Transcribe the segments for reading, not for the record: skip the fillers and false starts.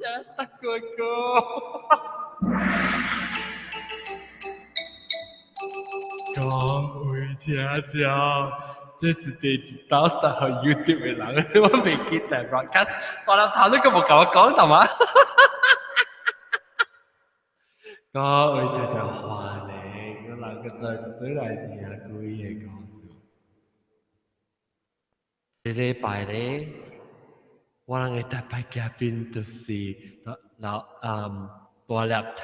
Astaga. 各位听众，这是第一道适合 YouTube 的人，我未记得 broadcast， 大粒頭你咁冇同我講係嘛？各位聽眾歡迎，我兩個對來聽各位嘅講述。呢禮拜咧，我兩個特別嘉賓就是大粒頭，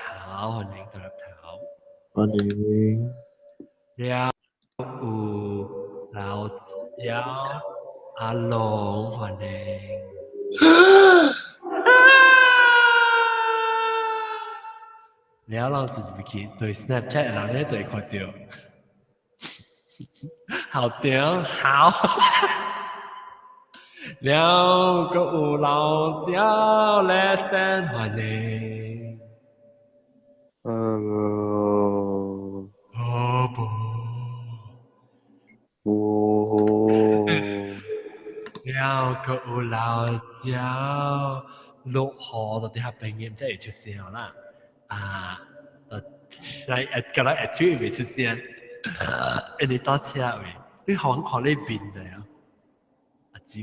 歡迎大粒頭。歡迎。了有老焦阿龍歡迎。了人是去對 Snapchat 人咧對看到，好屌好。了個有老焦咧先歡迎。Hello。好不？了個有老焦落雨到底下朋友真係出聲啦。嚟個來出未出聲，你搭車喂，你好看你邊啫啊？阿蕉，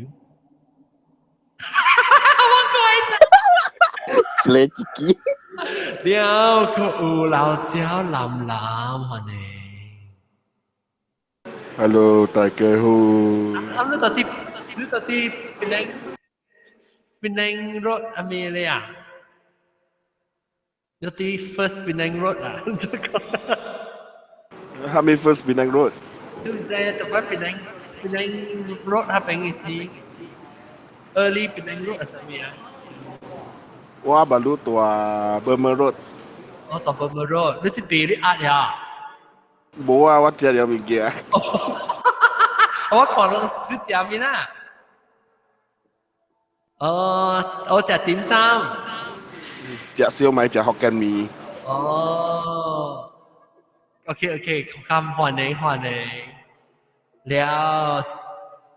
我講自己。了個有老焦藍藍歡迎。Hello，大家好。你到底Penang Road 係咩嚟啊？你到底 First Penang Road 啊？係咪 First Penang Road？就在tempat Penang Road 係邊個事 ？Early Penang Road 係咩啊？我baru tua Burma Road。哦，到 Burma Road，你係邊啲壓呀？冇啊，我只有物件。我看到你食咩啦？我食點心。食燒賣，食福建麵。哦 ，OK， 歡迎。了，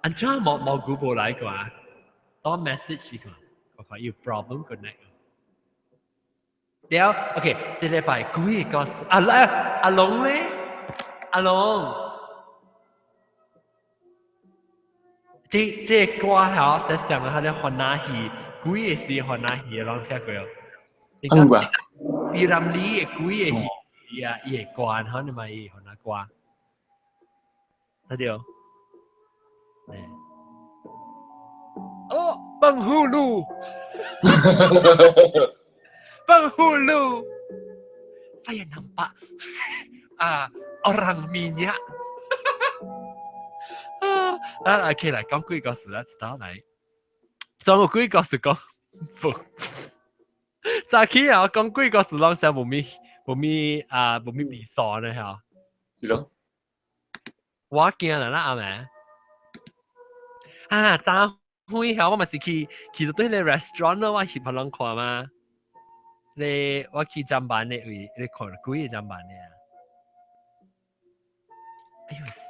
安怎冇估冇來過啊？多 message 佢話有 problem connect。了 ，OK， 這禮拜幾個阿龍咧？阿龍，這歌嚇，在上面佢哋歡喜，幾個是歡喜，攏聽過。安個？比ramli 嘅幾個戲啊，伊個歌，佢哋咪歡喜歌。睇到？哦，penghulu. Penghulu. Saya nampak orang minyak. OK 嚟講幾個事啦，知道嚟。仲有幾個事講？早起啊，講幾個事攏成冇咪比賽呢嚇。是咯。我驚啦，阿妹。早會曉我咪是去到對你 restaurant 咯，我去拍人看嘛。我去站板呢位，你看幾個站板呢？哎呦死！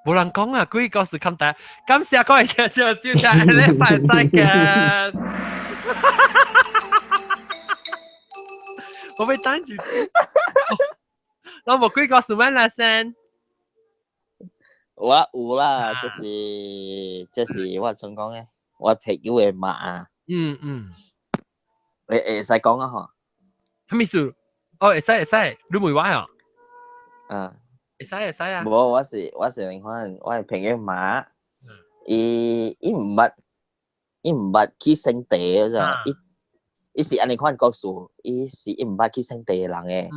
冇人講啊，幾個是咁大，感謝各位聽眾收聽，下禮拜再見。我被單住，我冇幾個是咩啦先？我有啦，就是我怎講咧？我朋友嘅媽啊。嗯。你會使講啊？嗬。咩事？哦，會使，你唔會話啊？會使啊。冇，我是另外，我係朋友媽。伊唔捌去聖地嗰陣，伊是安尼款告訴，伊唔捌去聖地嘅人嘅。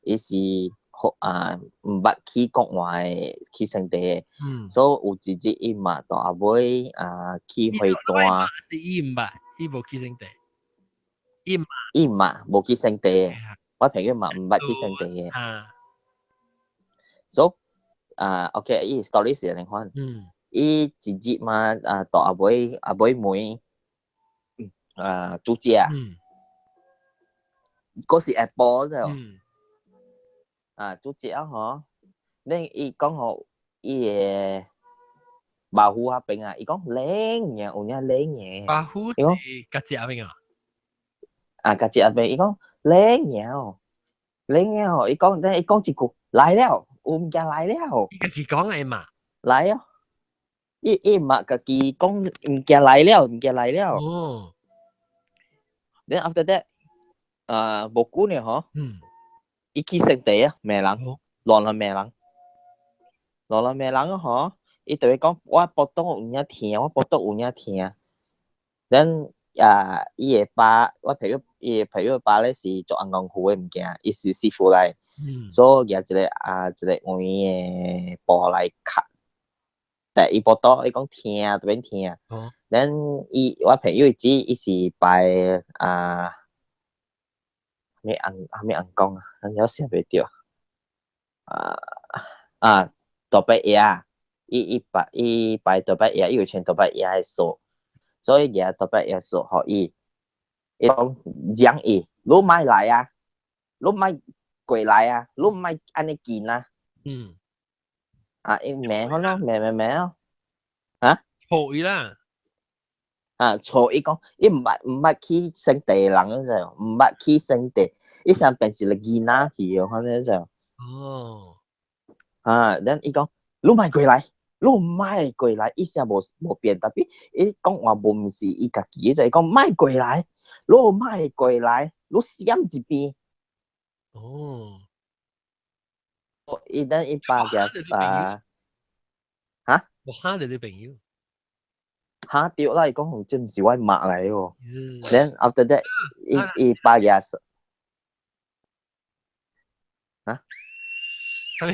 伊是唔捌去國外去聖地嘅，所以有自己伊媽到阿妹去會段。伊唔捌，伊無去聖地。伊媽無去聖地嘅，我朋友媽唔捌去聖地嘅。所以OK， 伊 story 是安尼款。伊自己嘛到阿妹妹煮食。嗰時 Apple 啫。煮食嗬，你伊講好伊 bảo hú ha bên à ý con lên nhẹ ủa nha lên nhẹ Bà hú ý con thì cắt chĩa bên à à cả chị bên ý con lên nhẹ ý con chỉ cục lại đeo cha lại đeo cái gì講係嘛lại đeo ý mà cả kỳ con cha lại đeo oh then after that bố cú này hả ừ ý khi sinh tế á mẹ lắng oh lòn là mẹ lắng hả ý tụi con quá bắt đầu nhá thiệt quá bắt đầu nhá thiệt then伊个爸，我伊个朋友爸咧是做银行户嘅物件，伊是師傅嚟，嗯所以有一個換嘅布來卡，但伊報道伊講聽特別聽哦，then 我朋友知伊是拜咩銀工啊，有時袂掉啊大伯爺，伊拜大伯爺，伊有穿大伯爺嘅數，所以大伯爺數互伊。伊講講伊，你咪來啊，你咪過來啊，你咪安尼見啊，嗯伊名可能名哦，啊好伊啦錯伊講，伊唔捌去聖地人嗰陣，唔捌去聖地，伊想變成個囡仔去哦，可能就哦then 伊講你咪過來，你咪過來，伊聲無變，特別伊講話無毋是伊家己，就係講咪過來。你咪過來，你閃一邊。哦伊等伊爸嘅嚇我蝦你啲朋友嚇掉啦！伊講真唔是我媽嚟喎。嗯 Then after that，伊爸嘅嚇係咪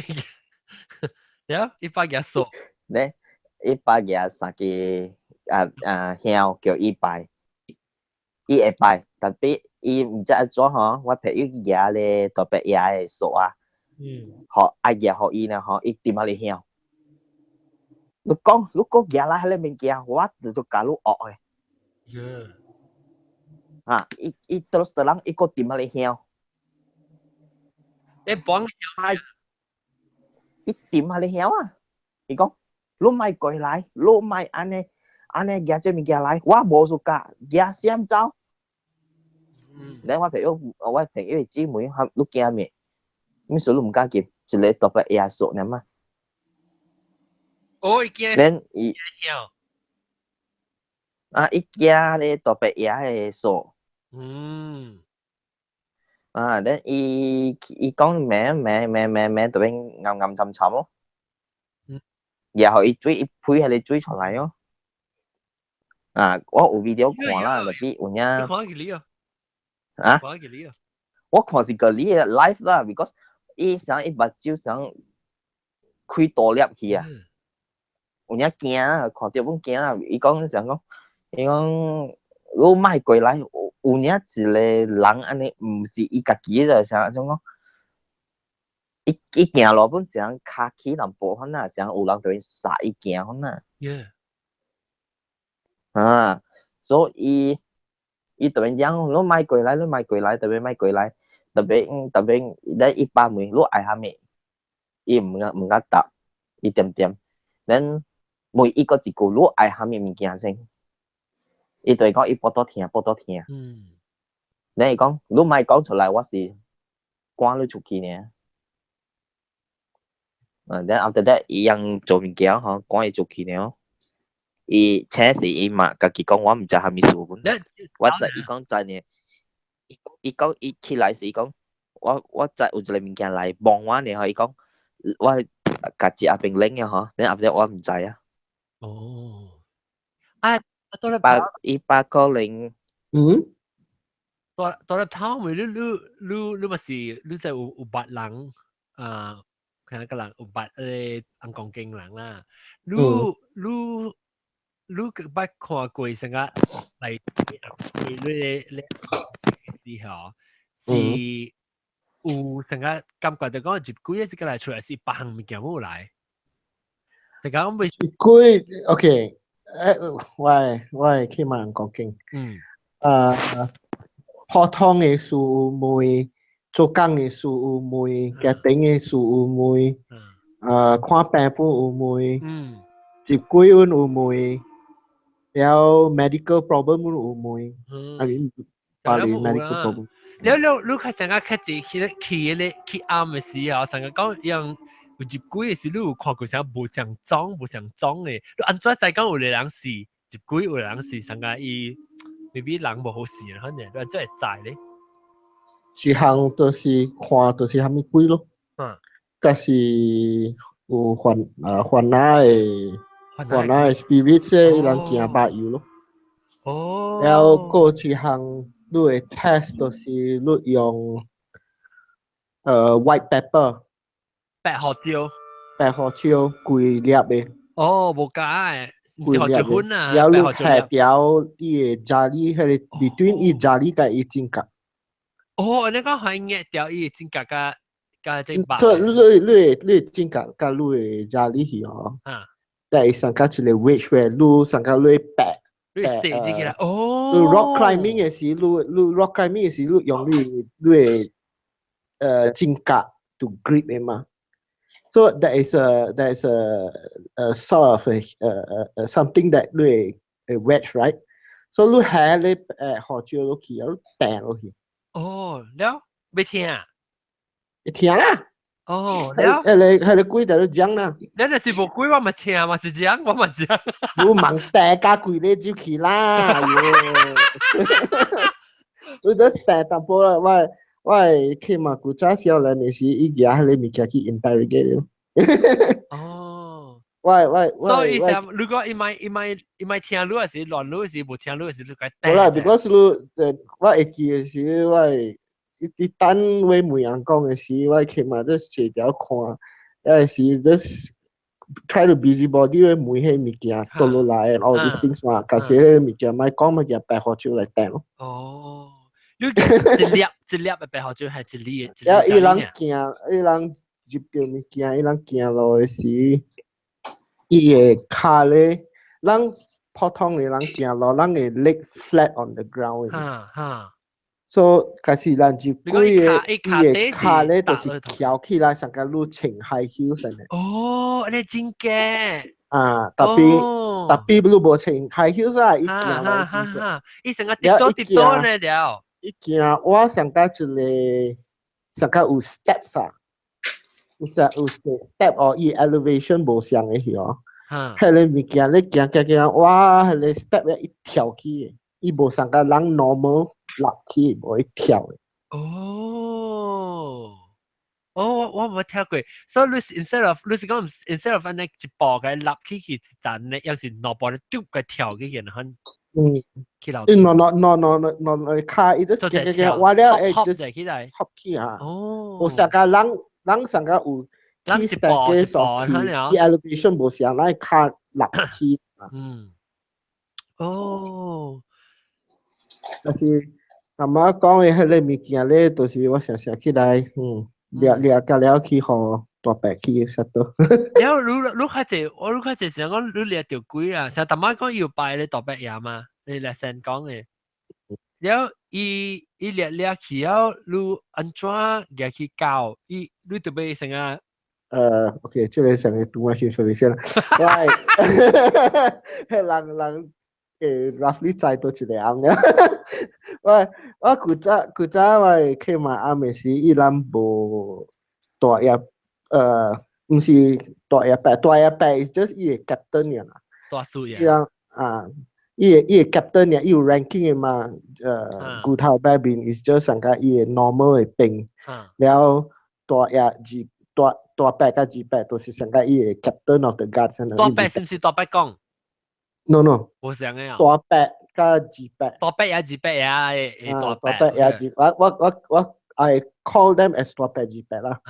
呀一百幾數咧，伊爸嘅三個兄叫伊拜，伊會拜，特別伊唔知安怎嗬，我朋友嘅咧特別嘢嘅數啊，嗯學愛嘅學伊呢嗬，伊點啊你兄。你講，你個嘢啦，喺你面見，我就教你學嘅。伊 terus terang 伊個點啊你兄。你幫伊點下你曉啊？伊講，你咪過來，你咪安尼夾隻物件來，我無數架夾先走。你我朋友嘅姊妹，你驚咩？你說你唔敢夾，一個特別壓縮呢嘛？哦，已經then 伊曉伊夾咧特別壓嘅縮。then 伊講名特別暗沉沉咯。然後伊水伊配下你水出來哦。我有 video 看啦，特別有影你看幾哩啊？啊，看幾哩啊？我看是個你嘅 live 啦 ，because 伊想伊目睭想開大粒去啊，有影驚啊，看到本驚啊，伊講，你莫過來，有影一個人安尼，唔是伊家己就想講。伊行路本想卡起淡薄可能想有人對伊殺伊行可能所以伊特別講你莫過來，特別莫過來，特別咧伊爸問你愛蝦米，伊唔敢答，伊點，then 問伊個一句你愛蝦米物件先，伊對講伊報道聽，then 伊講你莫講出來，我是趕你出去呢。then after that 伊樣做物件嗬，趕伊出去呢。伊請是伊媽家己講，我唔知蝦米事本，我知伊講真嘅，伊講伊起來是伊講，我知有一個物件來幫我呢，伊講我家己阿邊拎嘅嗬，then after that 我唔知啊。哦，伊爸可能ตัวรับเท้าเหมือนรู้มาสิรู้ใจอุบัติหลังคณะกำลังอุบัติอังกองเก่งหลังล่ะรู้กับบัดขวากวยสังกัดไปเรื่อยสิเหรอสิอูสังกัดกำกับแต่ก็จีบกุยสิก็來出來是八行物件冇來สังกัด我未佢 OK 我去問講經普通嘅事有妹，做工嘅事有妹，家庭嘅事有妹，看病本有妹，接轨阮有梅，然后 medical problem 阮有梅，I mean 巴黎 medical problem。你看成個較濟去暗嘅時候，成個講樣有接軌嘅時，你有看過成無像裝嘅，你安怎知講有個人是接軌，有個人是成個伊 maybe 人無好事啊，可能你安怎會知咧？一項就是看就是蝦米鬼咯，假是有患嘅 spirit 嘅，伊人行巴油咯。然後嗰一項你會 test 就是你用white pepper 白胡椒規粒嘅，無假誒，唔是胡椒粉啊，然後你白胡椒下條伊嘅咖喱，迄個 between 伊咖喱甲伊尖角。你講可以壓掉伊尖角甲即白。所以你尖角甲你嘅咖喱去哦，但係上加一個 wedge 嘅，你上加你白。你射咗起來，你 rock climbing 嘅時，你 rock climbing 嘅時，你用你尖角 to grip 嘅嘛。So that is a sort of something that 你wedge right. So 你下你胡椒落去，然後掟落去。了，未聽啊？你聽啦。了。係你鬼在度講啦。你就是無鬼，我咪聽嘛，是講我咪講。你問大家鬼你就去啦，你都成淡薄啦，我起碼古早少年嘅時，伊家迄個物件去 interrogate 咯。所以如果伊咪聽你時亂你時，無聽你時，你該好啦 ，because 你我會記嘅時，我啲單位每人講嘅時，我起碼都斜條看，有時 just try to busybody 嘅每樣物件倒落來 and all these things 嘛，假設咧物件咪講物件白胡椒嚟掟咯。你一粒嘅白胡椒係一粒嘅。伊人入到物件，伊人行路嘅時，伊嘅腳咧，咱普通嘅人行路，咱嘅 leg flat on the ground 嘅。所以假使咱入幾嘅，伊嘅腳咧就是翹起來，成個路呈 high heel 上嚟。你真嘅。特別你無呈 high heel 啦，伊行路真嘅。伊成個跌多呢條。伊行我上個一個，上個有 steps 啊。有 step or 伊 elevation 無相嘅去哦，迄個物件你行，哇，迄個 step 咧一跳起嘅，伊無像個人 normal 落起，無一跳嘅。我冇聽過，所以你 instead of 安尼一步嘅落起去一陣咧，有時兩步咧嘟嘅跳起嘅很。去樓。卡伊都行，我了誒就是合起啊。無像個人上個有一步一步，啲 elevation 無像，咱卡落起。但是阿媽講嘅迄個物件咧，就是我常常起來，了去互大伯去實到。แล้วรู้ค่าเจ時候講你掠條鬼啊，成日大媽講要拜你大伯爺嘛，你嚟先講嘅。แล้ว伊掠去แล้ว你安怎掠去教？你特別成啊？OK， 這個成個 too much information 啦。人roughly 知道一個啱嘅。我古早我去買啱嘅時，伊人無大葉，唔是大葉白 is just 伊個 captain 嘅啦。大樹嘅。伊人伊個 captain 嘅，伊有 ranking 嘅嘛。骨頭白邊 is just 上個伊個 normal 嘅兵。然後大伯甲二伯都是上個伊個 captain of the guards。大伯是唔是大伯講 ？No， 冇上嘅啊。大伯甲二伯。大伯也二伯也大伯也二，我 I call them as 大伯二伯啦。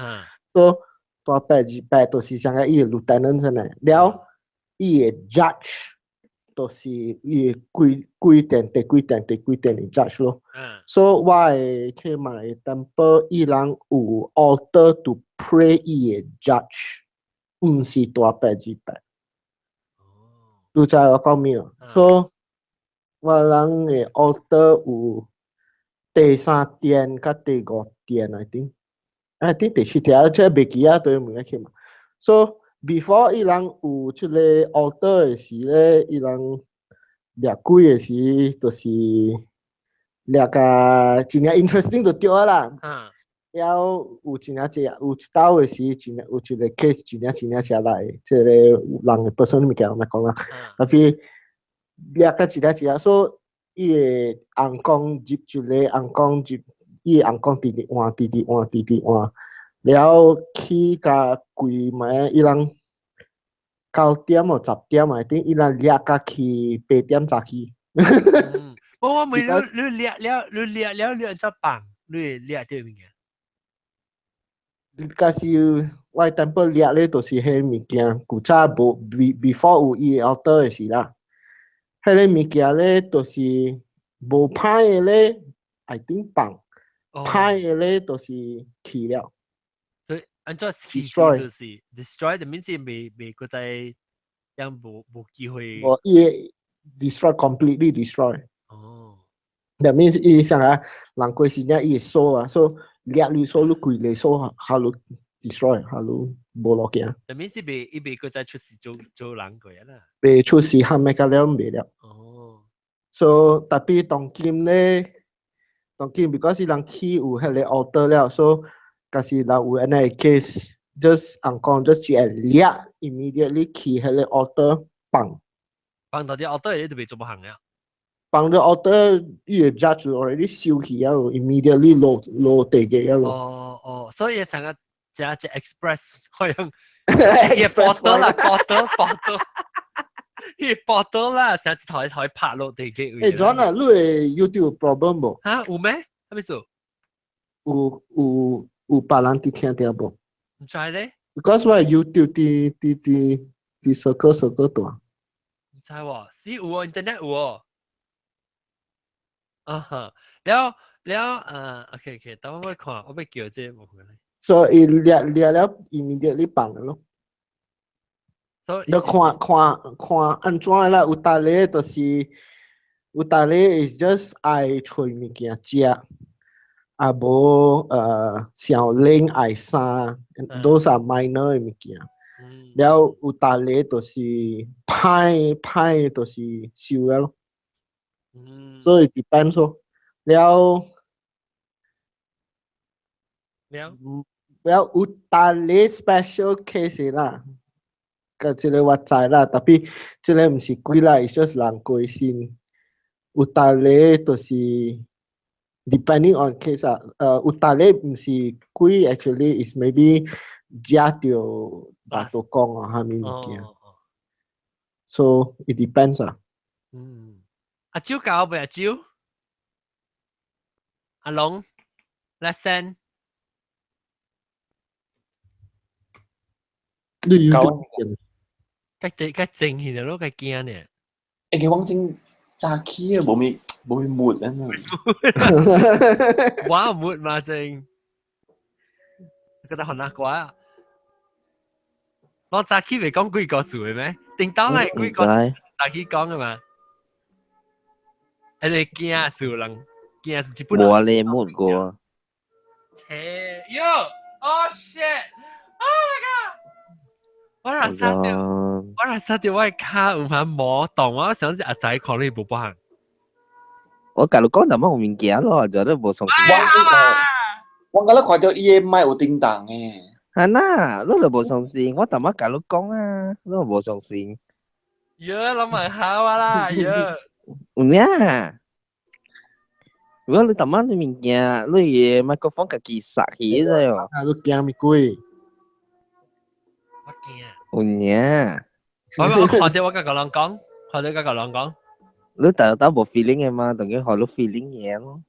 So 大伯二伯都是上個伊個 lieutenant 先嚟，了伊個 judge 都是伊個幾點嘅 judge 咯。So 我係去買 temple， 伊人有 altar to pray 伊個 judge， 唔是大伯二伯。你知我講咩啊？ So 我人嘅 altar 有第三殿甲第五殿，I think 第四殿，即係未記啊，對唔對？去嘛。So before 伊人有出个 altar 的时咧，伊人掠鬼的时，就是掠个真正 interesting 就对啦。了有真正只有一道的时，真有一个 case 真正写来，即个人的 person 物件我咪讲啦。但是掠个一只，所以伊的红光接一个红光接，伊的红光直直换，直直换，直直换，了去甲柜买伊人9点或10点啊，顶伊人掠甲去8点早起。我问你掠只棒，你掠对物件？假是我 temple 掠咧，就是迄物件，古早无 before 有伊 altar 的时啦。迄个物件咧，就是无歹的咧，I think 放歹的咧，就是去了。对，按照去就是 destroy，的意思未个在让无机会。伊 destroy completely destroy。That means 伊啥啊？人过时间伊收啊，所掠你收你贵你收，下路 destroy，下路无落行。That means 伊未个再出事做人过啦。未出事喊咩个了未了。So 特別當今咧，當今 because 人去有迄個 altar 了，所以假是人有安尼 case，just 人講 just 只掠 immediately 去迄個 altar 放到啲 altar 你都未做不行啊。放咗 altar，伊個 judge already 收起啊，immediately 落地嘅啊。所以成日只 express 可以用嘢 bottle 啦 bottle。伊報道啦，成日台拍落地機。John 啊，你係 YouTube problem 無？嚇有咩？係咪數？有別人啲聽到無？唔知咧。Because 我 YouTube 啲 circle 大。唔知喎，是有喎 ，internet 有喎。แล้วOK，等我看，我要叫這冇關係。所以掠了 immediately 放咯。你看安怎啦？有搭咧就是有搭咧 is just 愛吹物件食，啊無小零愛衫 ，those are minor 嘅物件。了有搭咧就是歹就是收嘅咯。所以 depends 咯。了有搭咧 special case 啦。個即個我知啦，但係即個唔是鬼啦，係 just 人過身。有搭咧就是 depending on case 啊，有搭咧唔是鬼 ，actually is maybe 食到大肚公啊，蝦米物件。So it depends 啊。阿蕉教未？阿蕉？阿龍 ，lesson。你教cái tình thì nó cái kia nè. Cái quang trình cha kia bộ mi mụt anh ơi. Quá mụt mà tình. Cái ta hỏi nó quá. Nó cha kia về con quỷ có sủi mấy? Tình tao này quỷ có ta kia con rồi mà. Anh này kia sủi lần kia sủi chỉ bút. Bùa lê mụt của. Chê, yo, oh shit, oh my god. 我係殺掉我係卡唔係摸動，我想是阿仔講你冇幫。我假如講就乜有物件咯，就都冇送。我覺得看到伊個麥有叮當誒。係呐，你就冇送線，我特乜假如講啊，你冇送線。呀，諗埋下啊啦，呀。有呀。如果你特乜你物件，你嘅麥克風自己殺起咗喎。啊，你驚咪貴？我驚。有呀。我看到我個人講，看到個人講。你但係冇 feeling 嘅嘛，等於學你 feeling 嘢咯。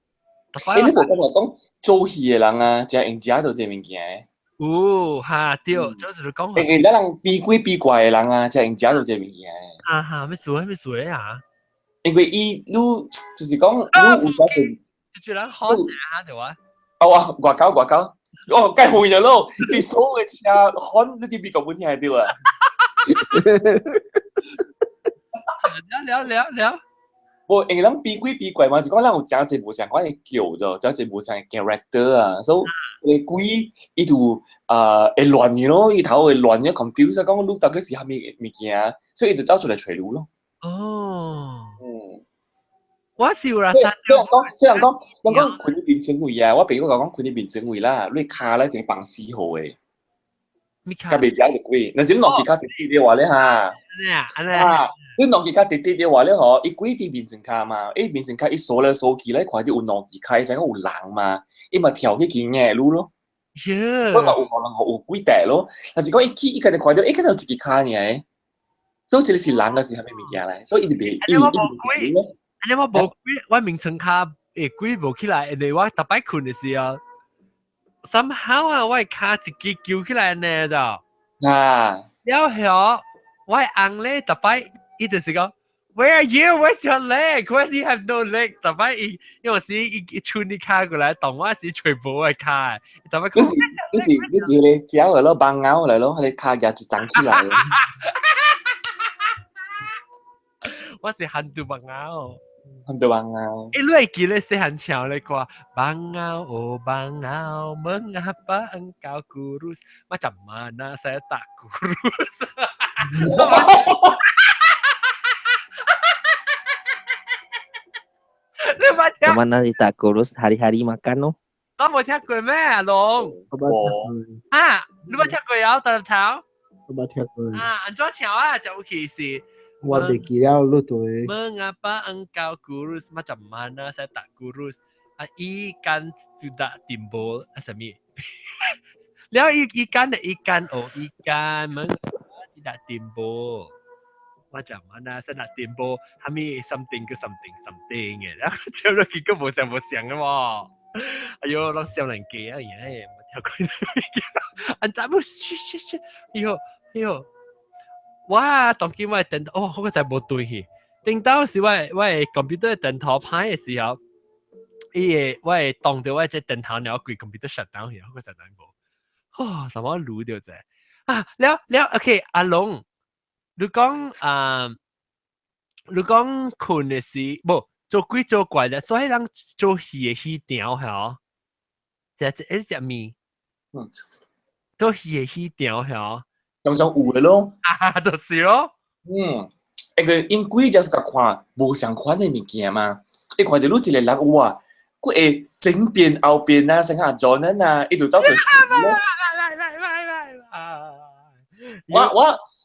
你冇咁話講做戲嘅人啊，就係用食到這物件誒。嚇對，就是你講。誒，咱人避鬼避怪嘅人啊，就係用食到這物件誒。咩事啊？因為伊你就是講你有咗就人看下對啊。哦，外交，哦，梗係會咗咯，對所有嘅車看你啲美國本地係對啊。聊。我因为咱比鬼比怪嘛，就讲咱有真侪无相关的叫着，真侪无相的 character 啊，所以鬼伊就会乱嘅咯，伊头会乱嘅 confuse，讲你到底是虾米物件，所以伊就走出来找路咯。哦，嗯。我是有啦，雖然講，人講佢啲變整位啊，我俾我講佢啲變整位啦，你卡咧定放4號嘅，咪卡加未食就貴。但是你攞其他滴滴嘅話咧嚇，你攞其他滴滴嘅話咧嗬，伊貴啲變成卡嘛，伊變成卡伊數嚟數去咧，快啲有攞其他，就講有人嘛，伊咪跳起件嘢路咯，所以話有可能有貴地咯。但是講伊起伊個就快啲，伊個就自己卡嘅，所以這是人嘅是係咩物件咧？所以伊就別伊咯。你我冇鬼，我名稱卡鬼冇起來，你我特別困嘅時候 ，somehow 啊，我卡自己叫起來呢就，啊，了後我硬咧特別，伊就是講 ，Where are you? Where's your leg? Why do you have no leg? 特別因為時一穿啲卡過來，當我是全部嘅卡，特別嗰時你只有攞棒咬嚟咯，你卡夾就長起來。我是handul bangao。很多人啊！你會記得細漢唱咧歌，Bangao oh Bangao mengapa engkau kurus macam mana saya tak kurus 你冇聽？ Mana你tak kurus hari-hari makan no? 我冇聽過咩阿龍？我冇聽啊，你冇聽過有大頭？過，我冇聽過。啊，安怎唱啊？就其實。我袂記了路對。Mengapa engkau kurus macam mana saya tak kurus? Ikan sudah timbul. Asami. Lihat ikan ikan oh ikan mengapa tidak timbul? Macam mana saya nak timbul? Kami something ke something something 嘅。就咗幾個冇想嘅喎。哎呦，攞少年記啊！嘢，冇聽過。安怎冇？哎呦哎呦。哇！當見我電哦，嗰個就冇對去。電到時我 computer 電頭歹嘅時候，我當到我隻電頭了貴 computer shut down 去，嗰個就難過。哦，怎麼錄到啫？啊，了 OK， 阿龍，你講你講困嘅時，冇做鬼做怪嘅，所以人做戲嘅戲條係隻咪，做戲嘅戲條係。常常有嘅咯，就是咯。一個因鬼就是甲看無相款嘅物件嘛，伊看到你一個人哇，佢會前邊後邊啊，成阿 John 啊，伊就走出嚟咯。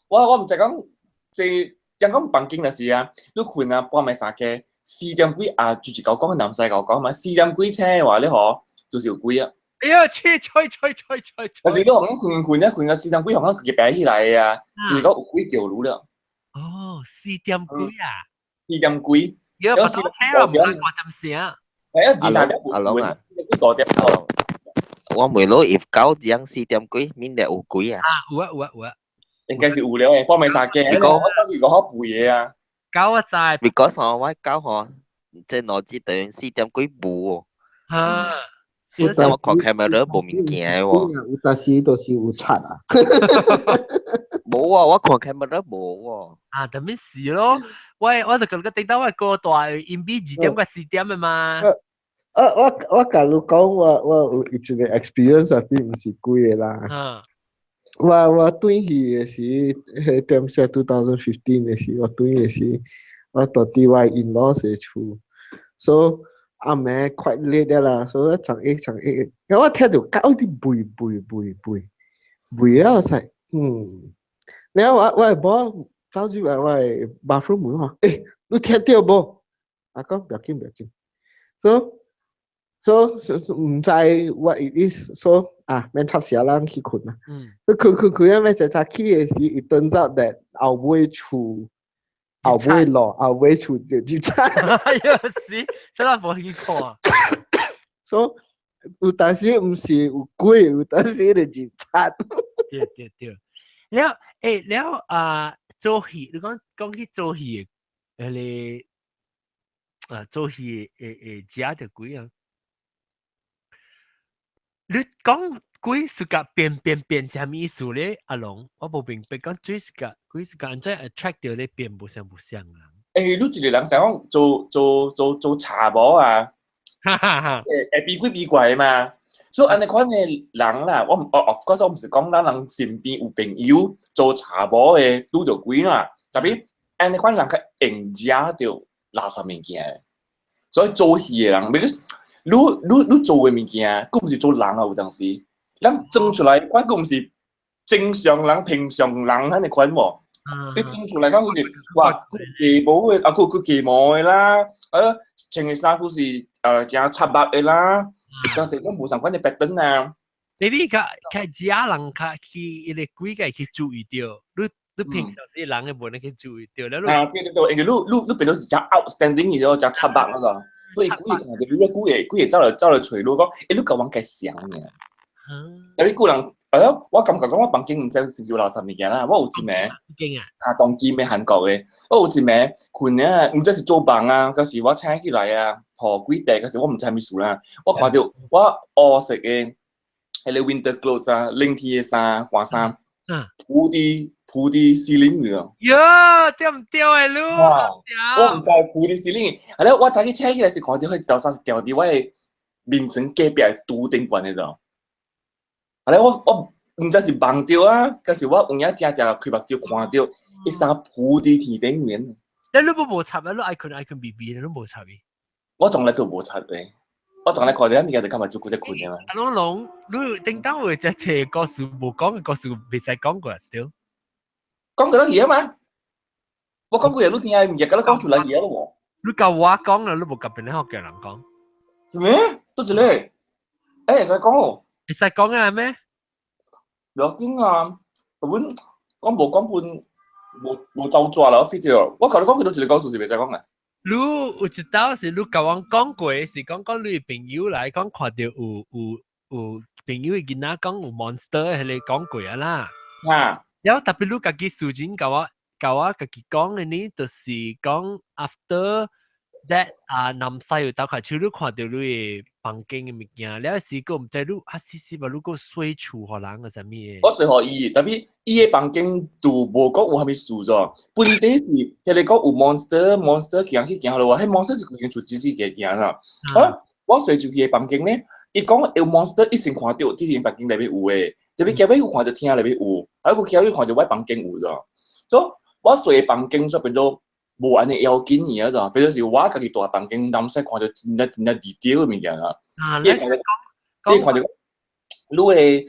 我唔知講，即人講房間嘅事啊，你困啊半暝三更4點幾啊，就是講講南西講講嘛，4點幾車話你可就是有鬼啊。哎呀，吹！但是你可能困個4點幾，可能佢擺起來啊，就是講有鬼叫路了。哦，4點幾啊？4點幾？有不到聽啊，唔係5點聲。係啊，至少阿龍啊， 5點。我未攞if 9點4點幾，面嘅有鬼啊？有啊。應該是有了誒，半暝三更，我當時個好背嘢啊。9我知。Because 我9即係攞支對4點幾步喎。嚇！我看 camera 冇物件喎。有但是都是有刷啊。冇啊，我看 camera 冇喎。啊，咁咩事咯？我就覺得聽到我個大 MB 2點個4點嘅嘛。我假如講我有一個 experience 啊，並唔是鬼嘅啦。我對佢嘅時，迄點寫2015嘅時，我對嘅時，我到底我 in-law 嘅厝，所以阿妹快 late 嘅啦，所以長一，我聽到狗啲背啊，我say然後我冇走入來我 bathroom 門話，你聽到冇？我講不要緊，so 唔知 what it is， so 免插時人去困啦。佢啊咩就早起嘅時，it turns out that 後尾厝後尾落後尾厝就入差。哎呀死！真係冇去看啊。so 有當時唔是有鬼，有當時就入差。對。แล้ว做戲，你講起做戲誒你做戲誒食條鬼啊？你講鬼是個變什麼意思咧？阿龍，我冇明白講鬼是個安怎 attract 到你變不像人。你一個人想講做茶寶啊，哈哈哈，避鬼避怪嘛。所以安尼款嘅人啦，of course 我唔是講咱人身邊有朋友做茶寶嘅拄着鬼啦，特別安尼款人較應食着垃圾物件，所以做戲嘅人，咪就是你做嘅物件，佢唔是做人啊，有當時，咱裝出來，佢唔是正常人、平常人安尼款喎。你裝出來講好似話佢毛嘅，佢雞毛嘅啦，穿嘅衫好似正插白嘅啦，當時都冇相關嘅白燈啊。你較家人較去伊個鬼個去注意到，你平常時人嘅無能去注意到，แล้ว對，因為你變到是正 outstanding 嘅，正插白嗰個，所以鬼看到你鬼走嚟找你講，你甲我介想嘅，有啲個人。我感覺講我房間唔知是唔是有垃圾物件啦，我有一名當機嘅韓國嘅，我有一名困啊，唔知是做房啊，嗰時我請起來啊，何幾地嗰時我唔知係咩事啦，我看到我黑色嘅係你 winter clothes 啊，冷天嘅衫、寒衫，鋪啲司令嘅，喲，掉唔掉嘅路？我唔知鋪啲司令，係咧我早起請起來是看到佢早上是掉喺我嘅面前隔壁ตู้頂管嘅度。我唔知是忘掉啊，嗰時我有影正開目睭看到一衫鋪啲天頂面。你冇插啊？你icon BB 你都冇插嘅。我從來都冇插嘅，我從來看到啲物件就今日做嗰隻困嘅嘛。龍，你頂當會只隻故事冇講嘅故事未使講過啊 ，still。講過嘢嘛？我講過嘢，你聽下唔日㗎，你講出來嘢咯喎。你教我講啦，你冇夾俾你學嘅人講。咩？多謝你。誒，使講。會使講嘅咩？有啲啊，本講無講半無就抓啦，飛掉。我求你講佢到一個故事是未使講嘅。你有知道是你甲我講過，是講你朋友來講看到有朋友嘅囡仔講有 monster，係你講過啊啦。嚇！然後特別你家己事情甲我家己講嘅呢，就是講 after that 南西有打開手，你看到你嘅房間嘅物件，了時個唔知你試吧，你個水處互人個啥物嘢？我隨何伊，特別伊嘅房間就無講有蝦米事咗。本地是佢哋講有 monster 行去行落，迄 monster 是佢出自己嘅行啦。我隨住佢嘅房間咧，伊講有 monster 一先看到，之前房間裏邊有嘅，特別後尾有看到廳裏邊有，啊個後尾看到我房間有咗。所以我隨房間所變做無安尼要緊嘢咗，變做是我家己大房間，唔使看到真detail 嘅物件啦。你看到你係。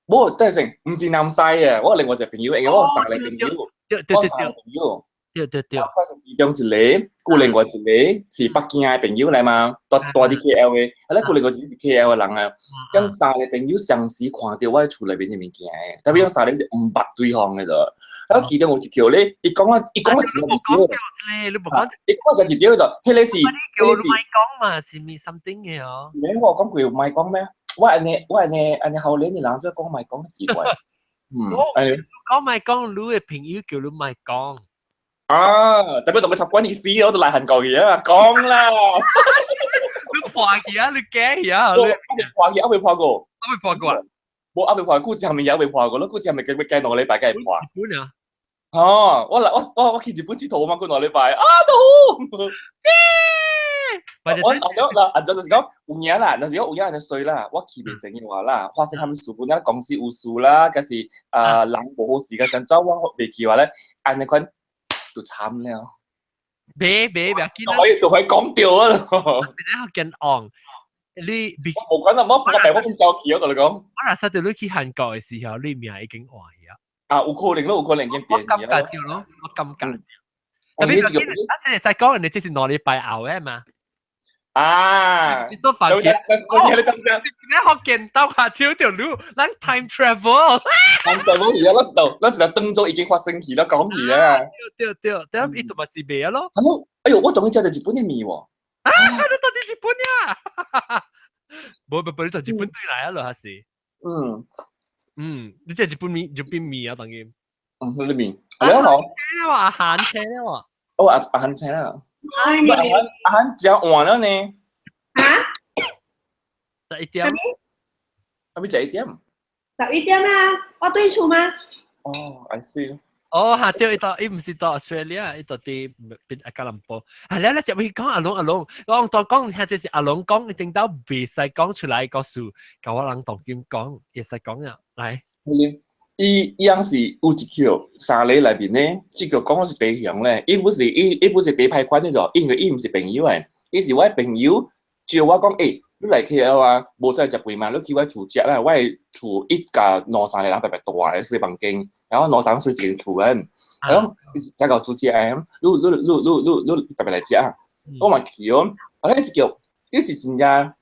我真係成，唔是南西啊！我另外一個朋友，因為我三個朋友，我三個朋友，我三十二中一個，顧另外一個是北京嘅朋友嚟嘛，大啲 KL 嘅，係咧顧另外一個是 KL 嘅人啊。咁三個朋友相時看到我厝裏邊嘅物件嘅，特別講三個是唔捌對方嘅啫。咁其中有一條咧，伊講我只係條，伊講我就一條就，迄個是，叫你咪講嘛，是咪 something 嘅哦？你我講佢唔係講咩？我安尼後年嘅人再講咪講奇怪。講咪講，你嘅朋友叫你咪講。特別同佢插關意思，我都嚟韓國嘢啊，講啦。你破去啊？你假去啊？你破去未破過？未破過啊？冇未破，估計係咪有未破過咯？估計係咪計兩個禮拜梗係破？日本啊？我去日本佚佗啊嘛，過兩個禮拜都好。我嗱，就是講有影啦，就是講有影人衰啦，我去未成嘅話啦，發生佢哋事本公司有事啦，嗰時人無好事嗰陣，我未去話咧，安尼款就慘了。別都可以講掉啊！你好見 on， 你我冇講啊，我病我咁早去，我同你講。我那時候你去韓國嘅時候，你命已經壞啊！有可能咯，有可能已經變咗。我感覺掉咯，我感覺。特別即係講人哋即係兩禮拜後嘅嘛。你都發現，你學見到下條條路，咱 time travel。time travel 而家我知道當中已經發生起啦，講起啦。對，但係呢度咪是未咯？哎呦，我終於知道日本嘅味喎。你到底日本呀？冇，你到日本對嚟啊，咯還是？你即係日本味啊，等於。你面，你好。你話韓車咧喎？韓車啦。阿韓只換咗呢？嚇？11點？係咪11點？ 11點啦，我對厝嗎？哦，I see。哦，下掉一度，伊唔是到 Australia，伊到啲變吉隆坡。係咧，就會講阿龍，我當講聽就是阿龍講，一定到別使講出來個數，教我人當劍講，也使講呀，嚟。伊樣是有一條三里內邊咧，即個講是地鄉咧，伊不是地派款呢種，因為伊唔是朋友誒，伊是我朋友叫我講，你嚟 KL 啊，無再食飯嘛，你去我厝食啦，我厝一家兩三個人白白大嘅水房間，然後兩三歲一間厝嘅，然後再個煮食誒，你白白嚟食啊，我嘛去哦，呢叫呢是真正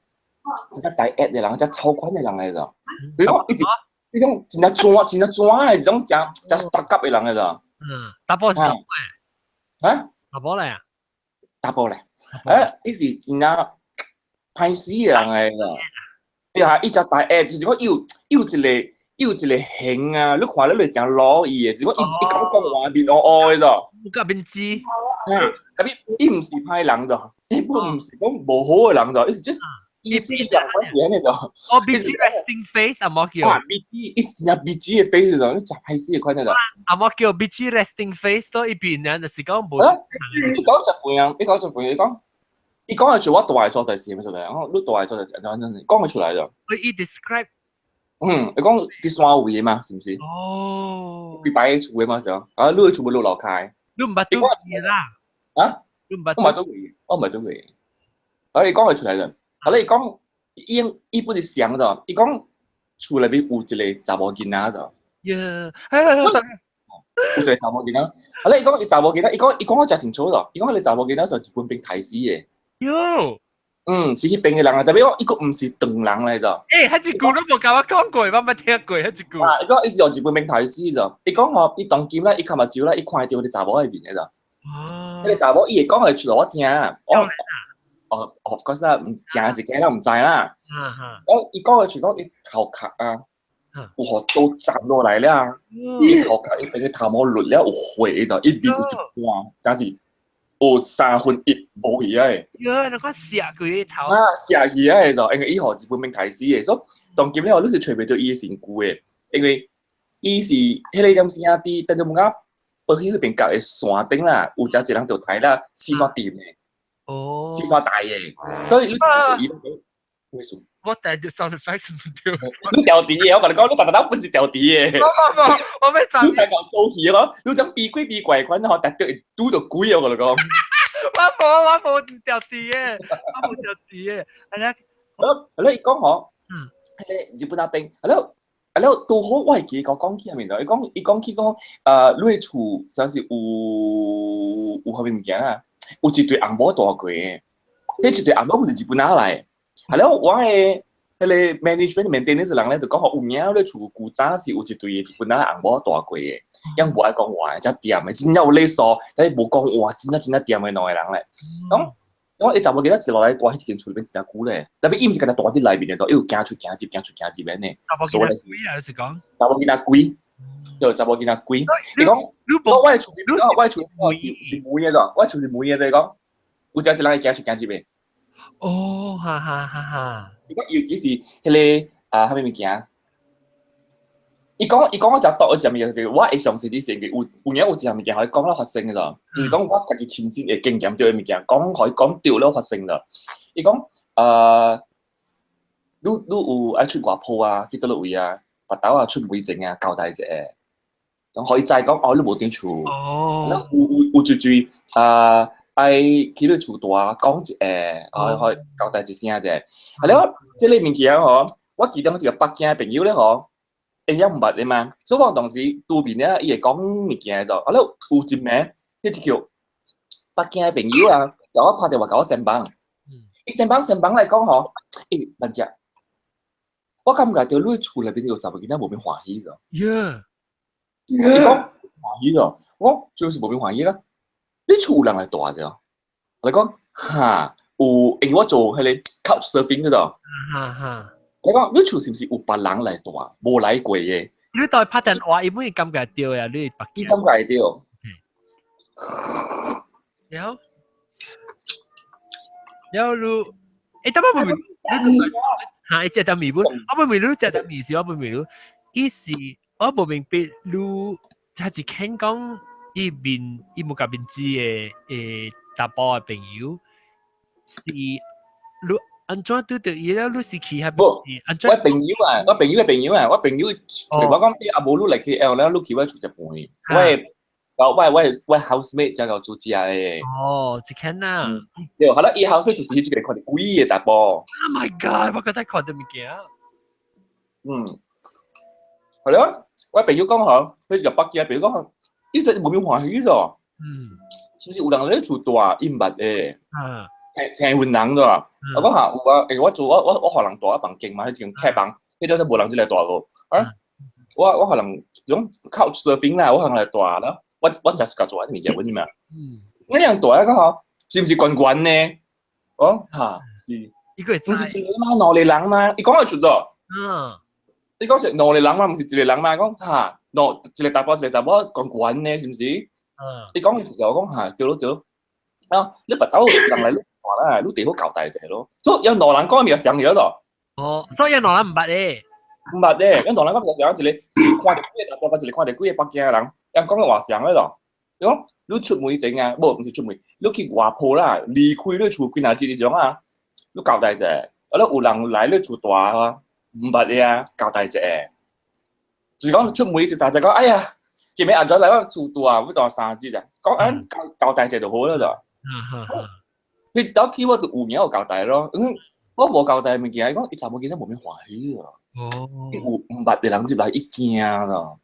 大壓嘅人，真超款嘅人嚟咗，你講呢種真正專嘅，呢種真 stuck up 嘅人嚟咗。打波是咩？啊？打波嚟啊？打波咧？呢是真正歹死嘅人嚟㗎。你係一隻大 A，就是講有一個型啊，你看你嚟講攞意嘅，只講一講話面嘅咋。我個邊知？特別伊唔是歹人咋，伊唔是講無好嘅人咋，伊是 just 意思人嗰時喺度。哦 ，BG resting face 阿莫叫。BG，伊是有 BG 嘅 face 咋，你就歹死嘅款咋。阿莫叫 BG resting face 都一邊人，就是講冇。你講就半樣，你講。你講係做我大嘅所在是咩出嚟？我你大嘅所在是講佢出嚟咗。佢 describe。你講啲山位嘛，是唔是？哦。佢擺喺厝嘅嘛時候，你去厝冇路樓開。你唔捌到嘢啦。啊？你唔捌到嘢，我唔係到嘢。你講佢出嚟咗，你講伊本是想咗，你講厝裏邊有一個查某囡仔咗。有一個查某囡仔，你講伊查某囡仔，伊講我真清楚咗，伊講你查某囡仔就日本兵睇死嘅。是迄邊嘅人啊，特別講，伊個唔是唐人嚟咗。迄一句都冇甲我講過，我冇聽過迄一句。伊講伊是用日本兵睇死咗。伊講吼，伊當今咧，伊看目睭咧，伊看到啲查某喺邊嘅咗。迄個查某伊會講係出嚟我聽。of course 啦，唔正是嘅啦，唔知啦。伊講係出講伊頭殼啊，有學刀斬落嚟啦，伊頭殼伊俾佢頭毛落了有血就，伊邊有一半，真是。有1/3冇去嘅，你講射佢頭射去嘅就，因為伊學日本兵睇死嘅，所以當今咧我都是找唔到伊嘅身軀嘅，因為伊是迄個點先啊啲，等咗冇啱，我去嗰邊隔嘅山頂啦，有隻一人就睇啦，4山掂嘅，4山大嘅，所以你伊為什麼？我第日 sound effects 唔掉，你掉地嘅，我同你講，你特登本是掉地嘅，我咩賺？你才搞做戲咯，你講避鬼怪款，嗬，特登拄到鬼啊，我同你講。我冇掉地嘅，我冇掉地嘅，係啦。你講嗬，日本那邊，都好，我係記講起入面度，伊講起講，你嘅厝算是有後面物件啊，有一對紅帽大過嘅，迄一對紅帽係日本拿來。係咯，我嘅迄個 management maintenance 人咧就講有影咧厝古早是有一對日本仔紅帽大過嘅，因無愛講話，只店嘅真有禮數，但係無講話，真店嘅內人咧。咁你查某囡仔一落來住喺一間厝裏邊真久咧，特別伊唔是跟他住喺裏邊嘅，就伊有行出行入嘅呢。查某囡仔貴啊，你是講？查某囡仔貴，就查某囡仔貴。你講，我係厝是妹嘅咋？我係厝是妹嘅，你講，有只一人行出行入嘅。哈！如果尤其是迄個蝦米物件，伊講我就讀一隻物件，就是我會相信啲事嘅，有影有一隻物件可以講到發生嘅咋，就是講我家己親身嘅經驗對嘅物件，講可以講對了發生啦。伊講你有愛出外鋪啊，去倒落位啊，巴豆啊出微整啊，交代者，咁可以再講你無點處，有最愛去你厝大講一下，可以交代一聲啫。係咯，即係你物件嗬，我記得我一個北京嘅朋友咧嗬，應該唔捌嘅嘛。所以我當時對面咧，伊會講物件就，係咯，有一名，呢隻叫北京嘅朋友啊，甲我拍電話甲我上班。伊上班嚟講嗬，文姐，我感覺到你厝裏邊有查某囡仔無邊歡喜咗。伊講歡喜咗，我最是無邊歡喜啦。你厝人係大啫，你講嚇有，因為我做迄個 couch surfing 嗰度，你講你厝是唔是有別人嚟大，無嚟過嘅？你對拍電話，伊冇感覺到呀？你北京感覺到。有你，等我問你，嚇，一隻得米本，我問你，你隻得米是我問你，伊是我冇明白你。他是聽講伊冇甲面子嘅大波嘅朋友是你安怎對到伊咧？你是去係不，安怎？我朋友啊，我朋友除我講啲阿無你嚟 KL 咧，你去我住一半，我 housemate 就做家嘅。哦，一間啊。對，好啦，伊 housemate 就是迄個看到貴嘅大波。Oh my god！我覺得看到物件。係咯，我朋友講嗬，佢就北京朋友講，伊就冇咩歡喜咗。是不是有人咧做大伊唔捌嘅？聽雲人咗。我講下，我可能大一房間嘛，佢淨開房，迄都係冇人之嚟大個。我可能種靠 surfing 啦，我可能嚟大啦。我 just 個做一啲嘢揾啲咩？呢樣大一個嗬，是唔是滾滾呢？哦嚇，是。唔是一個嘛，兩個人嘛？伊講係做到。你講是兩個人嘛？唔是一個人嘛？講嚇，一個大波滾滾呢，是唔是？你講嘅時候，我講係對咯。啊，你白豆人嚟碌話啦，碌地好搞大隻咯。所以有羅蘭哥咪有上咗度。哦，所以有羅蘭唔捌咧。唔捌咧，有羅蘭哥咪有上一個，看到幾個大波，一個看到幾個北京嘅人，人講嘅話上喺度。你講你出門整啊，唔是出門，你去外鋪啦，離開你厝幾廿節呢種啊，你搞大隻。啊，你有人嚟你厝大啊，唔捌嘅啊，搞大隻。就是講出門時就講，哎呀，見面晏咗嚟我厝大，我當3節啊，講搞大隻就好啦就。你一到去我就有名有交代咯，我無交代物件，講伊查某囡仔無咩歡喜咯。有唔捌嘅人入來一驚咯。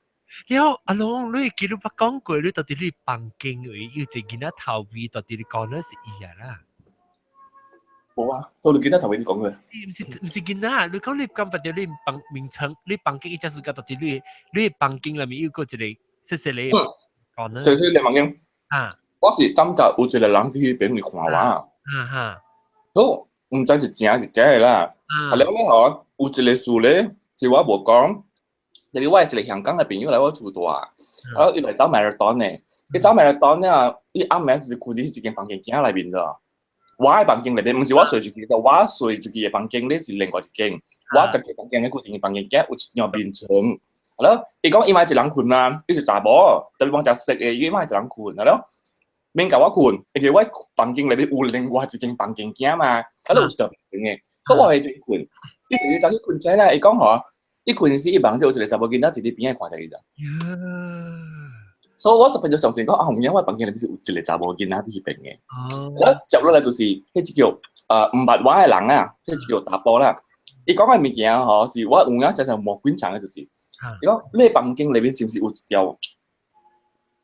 了阿龍，你記得捌講過，你到底你房間位有一個囡仔頭尾，到底你講的是伊啊啦？冇啊，到你囡仔頭尾你講嘅。唔是囡仔，你講你講白咗你房名稱，你房間一隻是個到底你房間裏面有個一個細細嘅講呢？就是你房間啊。我是感覺有一個人去邊邊看我，好唔知是真是假嘅啦。係兩個嗬，有一個事咧，是我無講，特別我係一個香港嘅朋友嚟我厝大，然後伊來走 marathon 嘅，伊走 marathon 咧，伊暗暝就是顧住一間房間間裏邊咋，我嘅房間裏邊唔是我睡住佢，我睡住佢嘅房間咧是另外一間，我自己房間咧顧住嘅房間間有一樣面床，係咯，伊講伊買一人困嘛，伊是查某，特別講食食嘅，伊買一人困，係咯。免甲我困，而且我房間裏邊有另外一間房間間嘛，喺度有一條房間嘅，所以我喺度困，伊直接走去困仔啦。伊講嗬，伊困時伊房就有一個查某囡仔直接邊喺看到伊咋。所以我就變咗上線講啊，唔因為房間裏邊是有一個查某囡仔喺邊嘅。咁接落嚟就是迄叫唔捌我嘅人啊，迄叫打波啦。伊講嘅物件嗬，是我有影就係莫觀察嘅，就是。伊講你房間裏邊是唔是有一條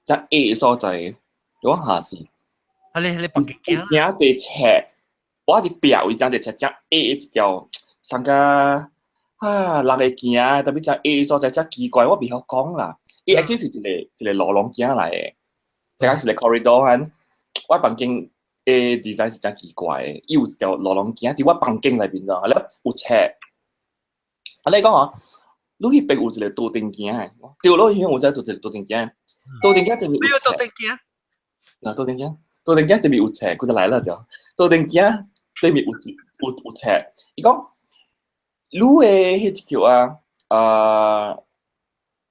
即 A 所在？我下是，你房間驚隻尺，我啲表伊張隻尺，將 A 一條，上個人會驚，特別將 A 所在真奇怪，我未曉講啦。A actually 是一個羅龍鏡嚟嘅，成個是個 corridor，我房間嘅 design 是真奇怪嘅，有一條羅龍鏡喺我房間裏邊咯，係咯有尺。你講啊，你嗰邊有一個多頂鏡，掉落去有隻多頂鏡，多頂鏡對面有尺。嗱，多頂鏡對面有尺，佢就嚟啦就。多頂鏡對面有尺。伊講，你嘅迄條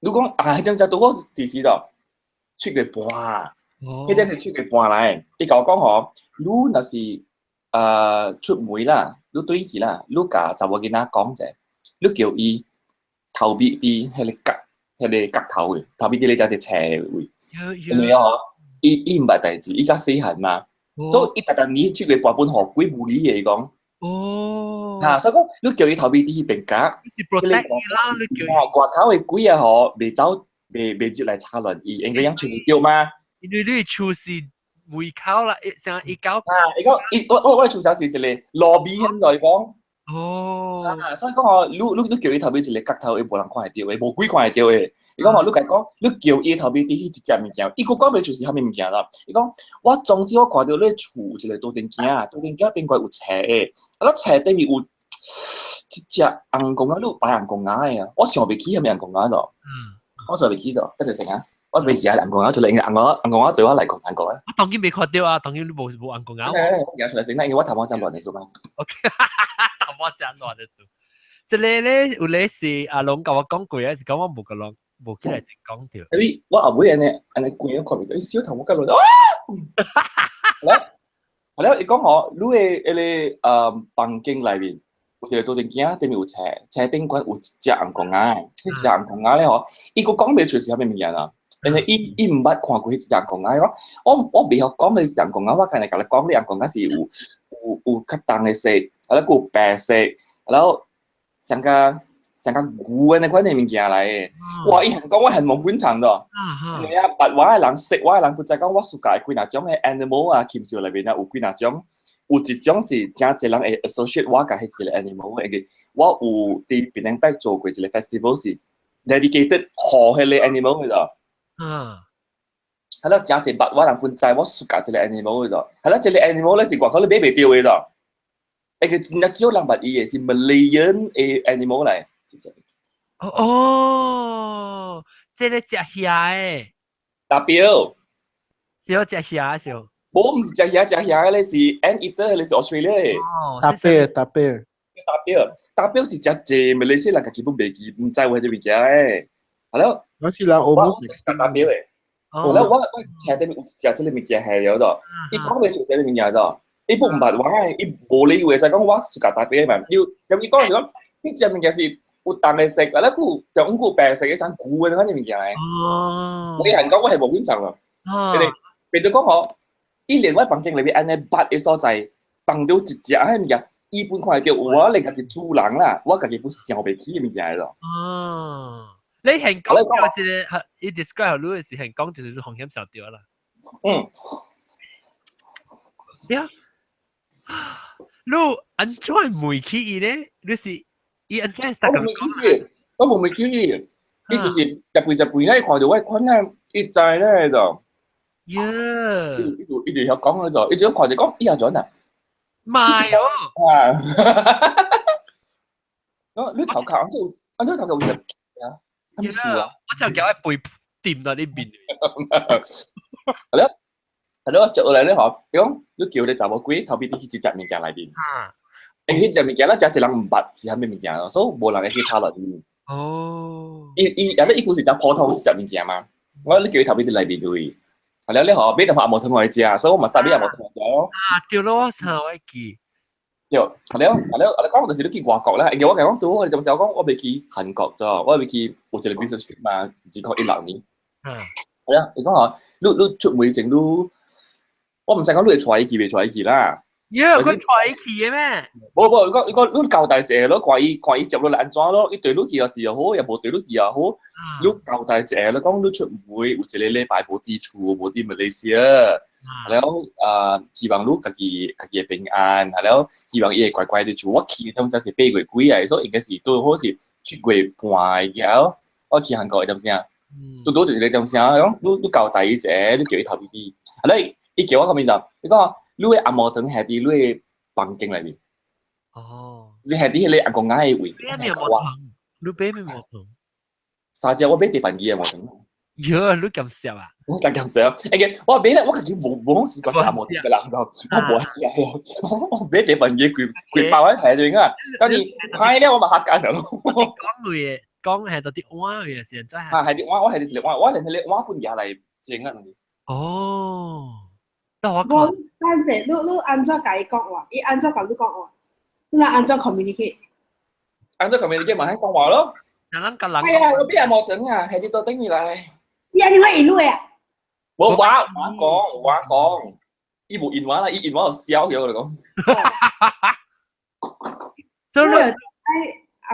你講迄陣時到我第時就出個半，迄陣是出個半嚟。伊甲我講嗬，你若是出門啦，你對佢啦，你甲查某囡仔講者，你叫伊頭邊啲迄個角頭嘅，頭邊啲你就係斜嘅位，係咪啊？伊唔係代志，伊較細漢嘛，所以伊特登你出個半本學鬼無理嘅講。所以講你叫伊頭邊啲邊角，你掛口嘅鬼啊嗬，未走未入嚟插亂伊，應該樣全部掉嘛。因為你厝是門口啦，成一搞。伊講我厝實是一個路邊現在講。所以講你叫伊頭邊一個角頭，伊無人看會到，無鬼看會到嘅。伊講你講，你叫伊頭邊啲迄一隻物件，伊個講袂就是蝦米物件啦。伊講我總之我看到你厝一個多頂鏡頂蓋有斜嘅，斜頂面有一隻紅公仔，你有擺紅公仔嘅啊！我想袂起係咪紅公仔咗？我想袂起咗，得成啊！我未記係紅公仔出嚟，紅公仔對我嚟講難過啊！我當然未看到啊，當然你冇紅公仔。我出嚟先啦，因為我頭毛真亂嚟數嘛。OK， 頭毛真亂嚟數。即係咧，有咧是阿龍甲我講過啊，是講我冇個龍冇起來就講掉。所以我阿妹安尼觀咗看唔到，小頭我跟落啊！係啦，你講我，你嘅房間裏面，有一個多點鏡，對面有車頂管有一隻紅公鴨，呢隻紅公鴨咧嗬，伊個講未出是係咩物件啊？因為伊唔捌看過呢隻紅公鴨，我未學講呢隻紅公鴨，我今日甲你講呢紅公鴨是有較重嘅色，係啦，有白色，然後像個牛嘅款嘅物件嚟嘅。哇！伊係講我係冇觀察到，因為白話嘅人、色話嘅人，佢就講我世界幾嗱種嘅 animal 啊，黔少裏邊啊有幾嗱種，有一種是真濟人會 associate 我甲迄一個 animal 嘅，我有佇檳城北做過一個 festival 是 dedicated 互迄個 animal 嘅度。係啦，真濟白話人本在我世界一個 animal 嘅度，係啦，一個 animal 咧是外口你買袂到嘅度，誒佢真係少人捌伊嘅是 Malayan 嘅 animal 嚟。哦，即係隻蝦誒，達標，少隻蝦少。冇唔是隻蝦咧是 anteater 咧是 Australia 嘅。搭貝，達標是隻隻馬來西亞人基本未記，唔知為啲物件誒。係咯，我是人澳門達標誒。係咯，我車頂有一隻即個物件係有度，伊講未做寫啲物件度，伊不唔捌話，伊無理由就講我是達標嘛，要咁伊講就講呢隻物件是。有淡嘅色，或者佢用佢白色嘅衫古嘅嗰啲物件嚟。我係講我係冇觀察喎。你哋別到講我，依連我房間裏邊安尼八嘅所在，放到一隻嗰物件，一般看叫我嚟家己主人啦，我家己不想袂起嘅物件嚟咯。你係講咗一個，伊 describe 你嘅時係講就是紅險小調啦。呀，你安怎袂起伊咧？你是？我冇未注意，伊就是入背咧，看到我款咧，伊在咧就，伊就曉講咧就，伊就看就講，伊又轉啊，買哦，你頭殼，按照頭殼會食啊，咁數啊，我就叫佢背掂到呢邊，係咯，接落嚟咧嗬，你叫你查某鬼頭邊啲去隻物件裏邊。迄隻物件啦，真係人唔捌是係咩物件咯，所以無人會去查落去。有啲故事就普通一隻物件嘛，我你叫佢頭邊啲裏邊對，係啦，你學俾同學阿毛同我食，所以我咪殺俾阿毛同學食咯。對咯，我查我記。係啦，講嗰陣時都去外國啦，而我講到我哋咁時候講，我未去韓國啫，我未去有一個 business trip 嘛，只講1-2年。係啦，你講下，你出門前都，我唔使講你係帶去未帶去啦。佢帶去嘅咩？冇，你教大隻咯，怪伊接落嚟安怎咯？你對落去又是又好，又無對落去又好。你教大隻咯，講你出門有一個禮拜無佇厝，無佇馬來西亞，然後希望你家己會平安，然後希望伊會乖乖地住。我去嗰陣時是8月幾啊，所以應該是都好似7月半嘅。我去韓國嗰陣時啊，都就是你陣時啊，你教大隻，你叫伊頭 BB， 係咧，伊叫我咁樣就，你講。你嘅阿毛藤係啲你嘅房間裏面，你係啲你阿公嗌嘅位。你咩毛藤？你俾咩毛藤？三隻我俾地板機嘅毛藤。喲，你咁少啊？我真咁少，我俾咧，我自己冇試過隻阿毛藤嘅人咯，我冇一隻係，我俾地板機佢爆喺係度啊，當然係咧，我咪嚇緊咯。講係到啲碗嘅時真係。係啲碗，我係啲碗，我係啲碗半嘢嚟整啊。我單隻你安怎甲伊講話？伊安怎甲你講話？你安怎 communicate？ 安怎 communicate 咪喺講話咯。係啊，我邊有冇整啊？係啲到等於嚟。伊安怎引路啊？我話講，伊冇言話啦，伊言話就笑咗嚟講。所以愛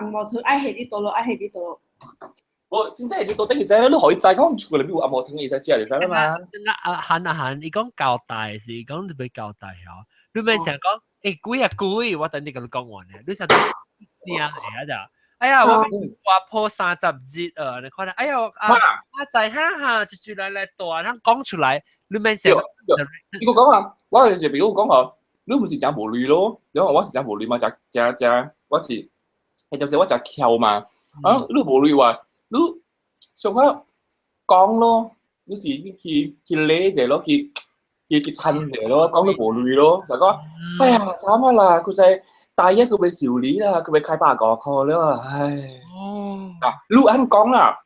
紅毛藤愛喺啲度咯，愛喺啲度咯。我真正係你到底仔咧，你可以再講出嚟，比如阿毛聽你仔知就使啦嘛。行，你講交代是講你俾交代嗬，你咪成日講貴，我等你咁講完咧，你成日聲嚟啊就，哎呀我破30節啊，你看下，哎呀阿仔哈就嚟大，他講出來，你咪成日，你個講話，我有時比如講話，你唔是講無慮咯，因為我是講無慮嘛，我是係就是我就跳嘛，你無慮話。你上下講咯，有時去理者咯，去襯者咯，講到無慮咯，就講，哎呀慘啊啦，佢就係大一佢被少理啦，佢被開8個課啦，唉，嗱，你安講啦，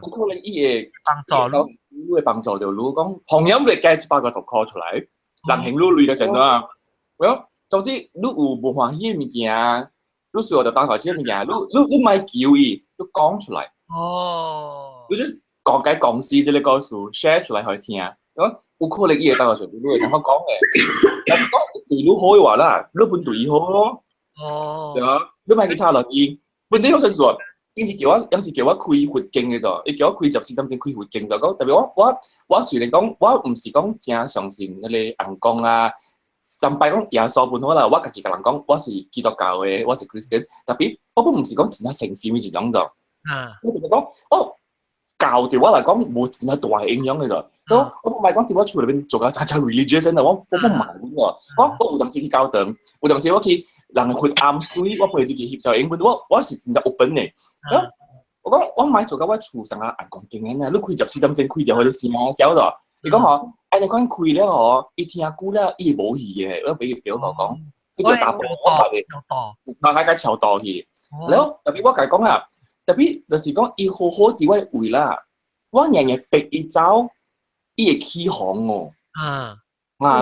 有可能伊會幫助你會幫助到你講，同樣你計180塊出來，人行路累嘅程度啊，總之你有無歡喜嘅物件，你需要就打台車嘅物件，你咪叫伊，你講出來。你just講解講事即係告訴 share 出來去聽，有可能伊會打台車，你會同我講嘅。但係講對你好嘅話啦，你本對伊好咯。對啊，你咪去插落伊，本地好想做。有時叫我開活徑嘅啫，你叫我開14點鐘開活徑就講，特別我雖然講，我唔是講正相信嗰啲人講啊，甚至講耶穌本好啦，我家己甲人講，我是基督教嘅，我是 Christian， 特別我本唔是講真係誠心嘅一種啫。我特別講，教對我嚟講冇真係大影響嘅啫，所以我唔係講點解出嚟邊做個啥啥 religious 啊，我唔盲嘅，我有陣時去教堂，有陣時我去。人會暗水，我陪自己翕相影本，我是真係 open 嘅。我講我買做到我厝上啊，眼光勁嘅，你開14點鐘開掉佢啲線啊，少咗。你講嗬，你講開咧嗬，伊聽歌咧，伊冇戲嘅。我俾表哥講，佢就打波我話你，大家超多戲。然後特別我講啊，特別就是講伊好好啲位位啦，我日日逼伊走，伊會起哄哦。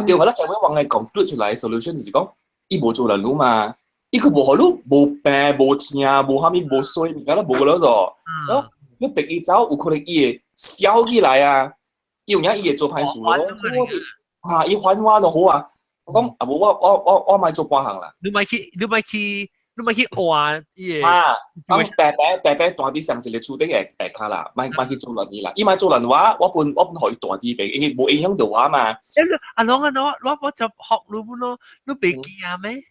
叫我咧，就會往嚟講出嚟 solution 就是講。伊無做人路嘛，伊佢無學路，無病無聽，無蝦米無衰，而家都無個咯咗。你逼伊走，有可能伊會笑起來啊，有影伊會做歹事咯。伊反話就好啊。我講啊無，我咪做半行啦。你咪去換伊個。白大啲上次你厝底嘅白卡啦，咪去做人伊啦。伊咪做人話，我本可以大啲俾，因為冇影響到我嘛。阿龍我就學你本咯，你別驚咩？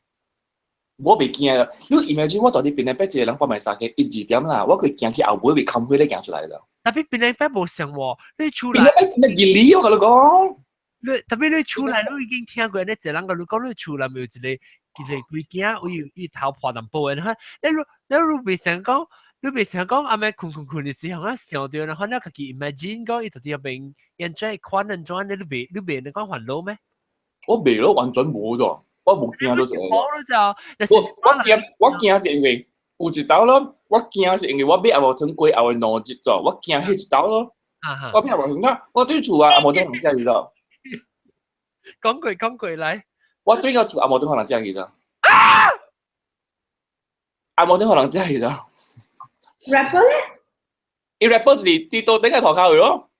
我袂驚啊！你 imagine 我到底邊個一個人幫埋殺嘅1、2點啦，我佢行去後尾會冚開咧行出來啦。特別邊個冇上喎，你出來。邊個真係熱理我同你講。特別你出來，你已經聽過咧，一人個你講你出來咪有一個幾件，伊頭破淡薄嘅，你未想講，阿妹困嘅時候，我想到然後你自己 imagine 講，伊就是入邊人在款人轉，你未你講還路咩？我未咯，完全冇咗，我冇驚到就。我驚是因為有一道咯，我驚是因為我俾阿無成過後嘅邏輯咗，我驚迄一道咯。我俾阿無成講，我對厝啊阿無對人遮去咗。講句嚟。我對個厝阿無對可能遮去咗。阿無對可能遮去咗。rapper 咧？伊 rapper 就是跌到頂個頭殼去咯。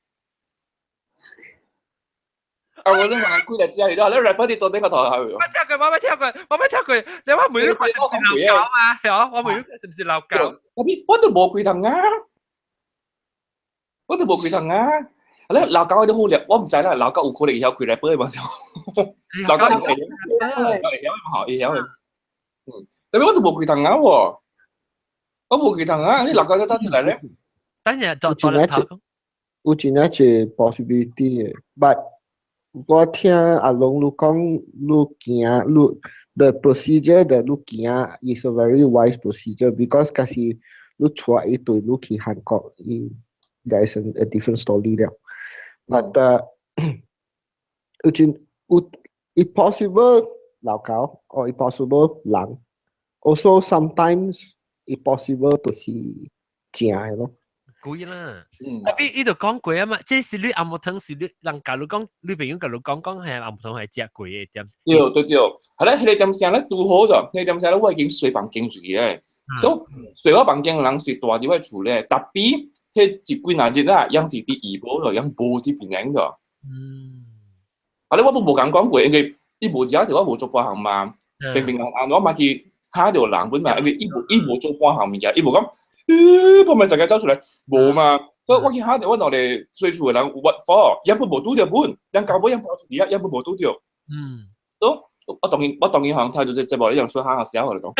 阿無對可能開嚟遮去咗，你 rapper 跌到頂個頭殼去。我冇聽過，你話每一個係唔是鬧交嘛？係啊，我每一個係唔是鬧交。我都冇開頭啊！我都冇開頭啊！咧鬧交都好叻，我唔知啦，鬧交有可能以後開 rapper 嘛？鬧交係有，但係我都冇開頭啊喎，我冇開頭啊！你鬧交都走出嚟咧，等陣就再嚟討。有真係一個 possibility 嘅 ，but 我聽阿龍你講，你驚你 the procedure that 你驚 is a very wise procedure because 假使你出一對你去韓國，there is a different story 了。But 有 impossible 老搞 or impossible 人 ，also sometimes impossible 就是正嘅咯。貴啦，特別呢度講貴啊嘛，即係你阿木湯是你人教你講，你朋友教你講係阿木湯係隻貴嘅點？對，係咧，佢哋點聲咧都好咗，佢哋點聲咧我已經睡房間住嘅，所以睡我房間人是大啲位厝咧，特別佢一幾那日啦，樣是啲醫保咯，樣冇啲病人咗。啊！你我都冇咁講過，因為醫保只係我冇做半行嘛，平我買去下條人本嘛，因為醫保做半行物件，醫保講。我咪就係走出嚟冇嘛，所以我見下我哋最初嘅人屈火，一般冇拄條本，人教本一般出嚟，一般冇拄條。都我當然行態度即係話你用水下時候嚟講。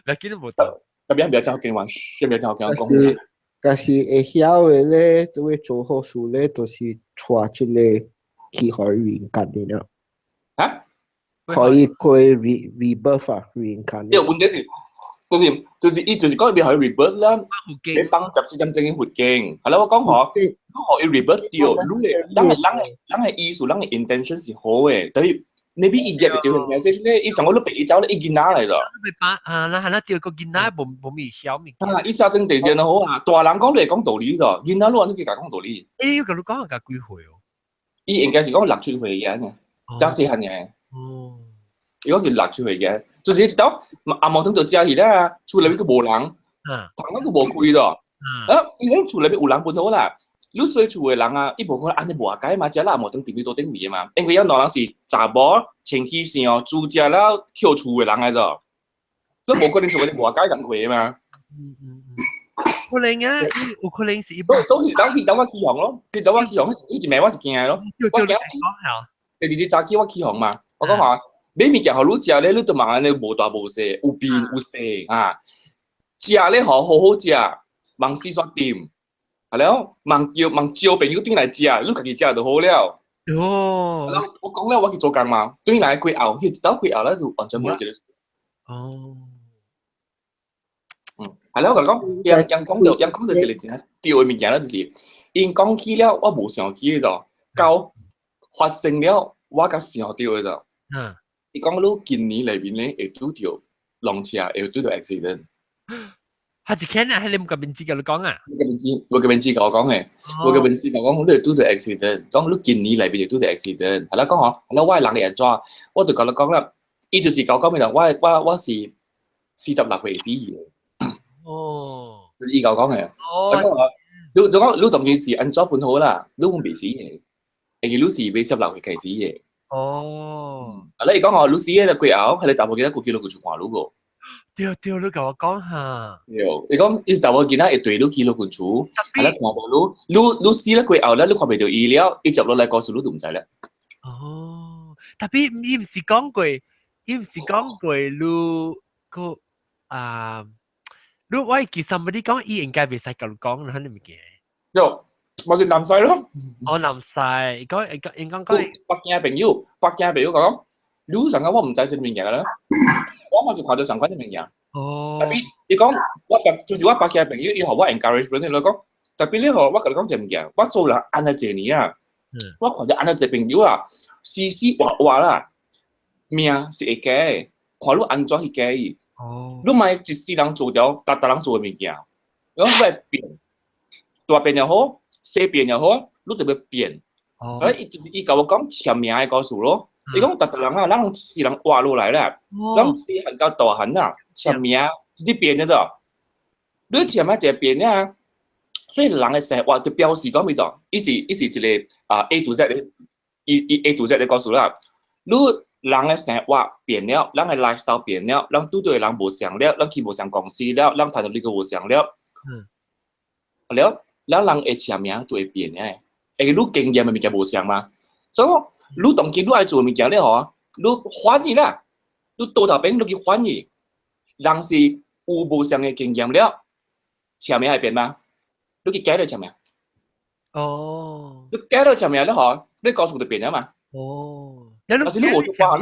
你見到冇得，特別係比較正經話，比較正經講。但是會曉嘅咧，都會做好事咧，都是帶出嚟去可以 reincarnate 了。啊？可以 rebirth 啊 ，reincarnate。呢個問題是。就是講你係 rebirth 啦，你幫14點鐘嘅活徑，係啦，我講嗬，你可以 rebirth 掉，你係藝術，你嘅 intention 是好嘅，但係 maybe 一日就條 message 咧，一上我都俾走咧，一件拿嚟咗。咪把那掉個件奶冇咪小咪。一下正地線好啊，大人講你講道理咗，件拿攞都幾講道理。誒，個你講係幾歲哦？伊應該是講6歲嘅人嘅，真細漢嘅。哦。如果是6歲嘅，就是一到阿毛通就家去啦，厝裏邊個無人，堂嗰個無開咗。伊講厝裏邊有人本好啦。你衰厝嘅人啊，伊無可能安尼無解嘛，食啦無當定位多定位嘛，因為有兩人是查某前期上住食了跳厝嘅人嚟咗，所以無可能做嗰啲無解咁嘅嘛。可能啊，有可能是一所以等我起航咯，等我起航，呢一名我是驚咯，我驚你哋早起我起航嘛，我講話買物件互你食咧，你都問安尼無大無細，有變有細啊，食咧好好食，問試煞店。係咯，問招朋友轉嚟食，你家己食就好了。哦，我講咧，我去做工嘛，轉來幾後，佢到幾後咧就完全冇一個。哦，係咯，我講，人講就是你真係掉嘅物件咧，就是因講起了，我冇想起嘅就，到發生了，我甲想到嘅就。你講你今年裏邊咧會拄到浪車，會拄到 accident。係一間啊，係你唔甲面子甲你講啊？我甲面子甲我講嘅，我甲面子甲我講，你拄到 accident，講你今年內邊就拄到 accident，係啦講嗬，係啦我係人嘅人裝，我就甲你講啦，伊就是講咩就，我是46歲死嘅。哦，就是伊甲我講嘅。哦，你講你重件事安裝本好啦，你唔未死嘅，而你是未46歲開始嘅。哦，係啦，伊講我你死嘅鬼後，係你查某囡仔過去落去做看路個。對，你甲我講下。對，你講你查某囡仔會對你去落去厝，係啦，看到你死了過後咧，你看袂到伊了，伊接落嚟告訴你都唔知咧。哦，特別伊唔是講過，你個你我記somebody講伊應該袂使甲你講，你肯定唔記。就我是南西咯。我南西，講北京朋友講，你上個我唔知做咩嘢啦。我是看到相關嘅物件，特別你講就是我北京朋友，以後我 encourage 俾你講，特別你話我同你講一物件，我做人安尼一年啊，我看到安尼一朋友啊，死活啦，命是會假嘅，看你安怎去假伊，你咪一世人做掉，大人做嘅物件，然後你變，大變又好，細變又好，你特別變，伊甲我講簽名嘅故事咯。你講特人啊，咱世人活落來啦，咱細漢到大漢啊，簽名你變咗啫，你簽名就係變啊，所以人嘅生活就表示講咩就，伊是一個A to Z 嘅，A to Z 嘅故事啦。你人嘅生活變了，人嘅 lifestyle 變了，人對對人無相了，人去無相公司了，人睇到呢個無相了，了人嘅簽名就會變嘅，而你經驗嘅物件無相嘛，所以。你當見你愛做物件咧嗬，你反而啦，你到頭邊你去反而，人是有無相嘅經驗了，簽名係變嘛？你去改咗簽名。哦。你改咗簽名咧嗬，你告訴就變咗嘛？哦。但是你冇做半行，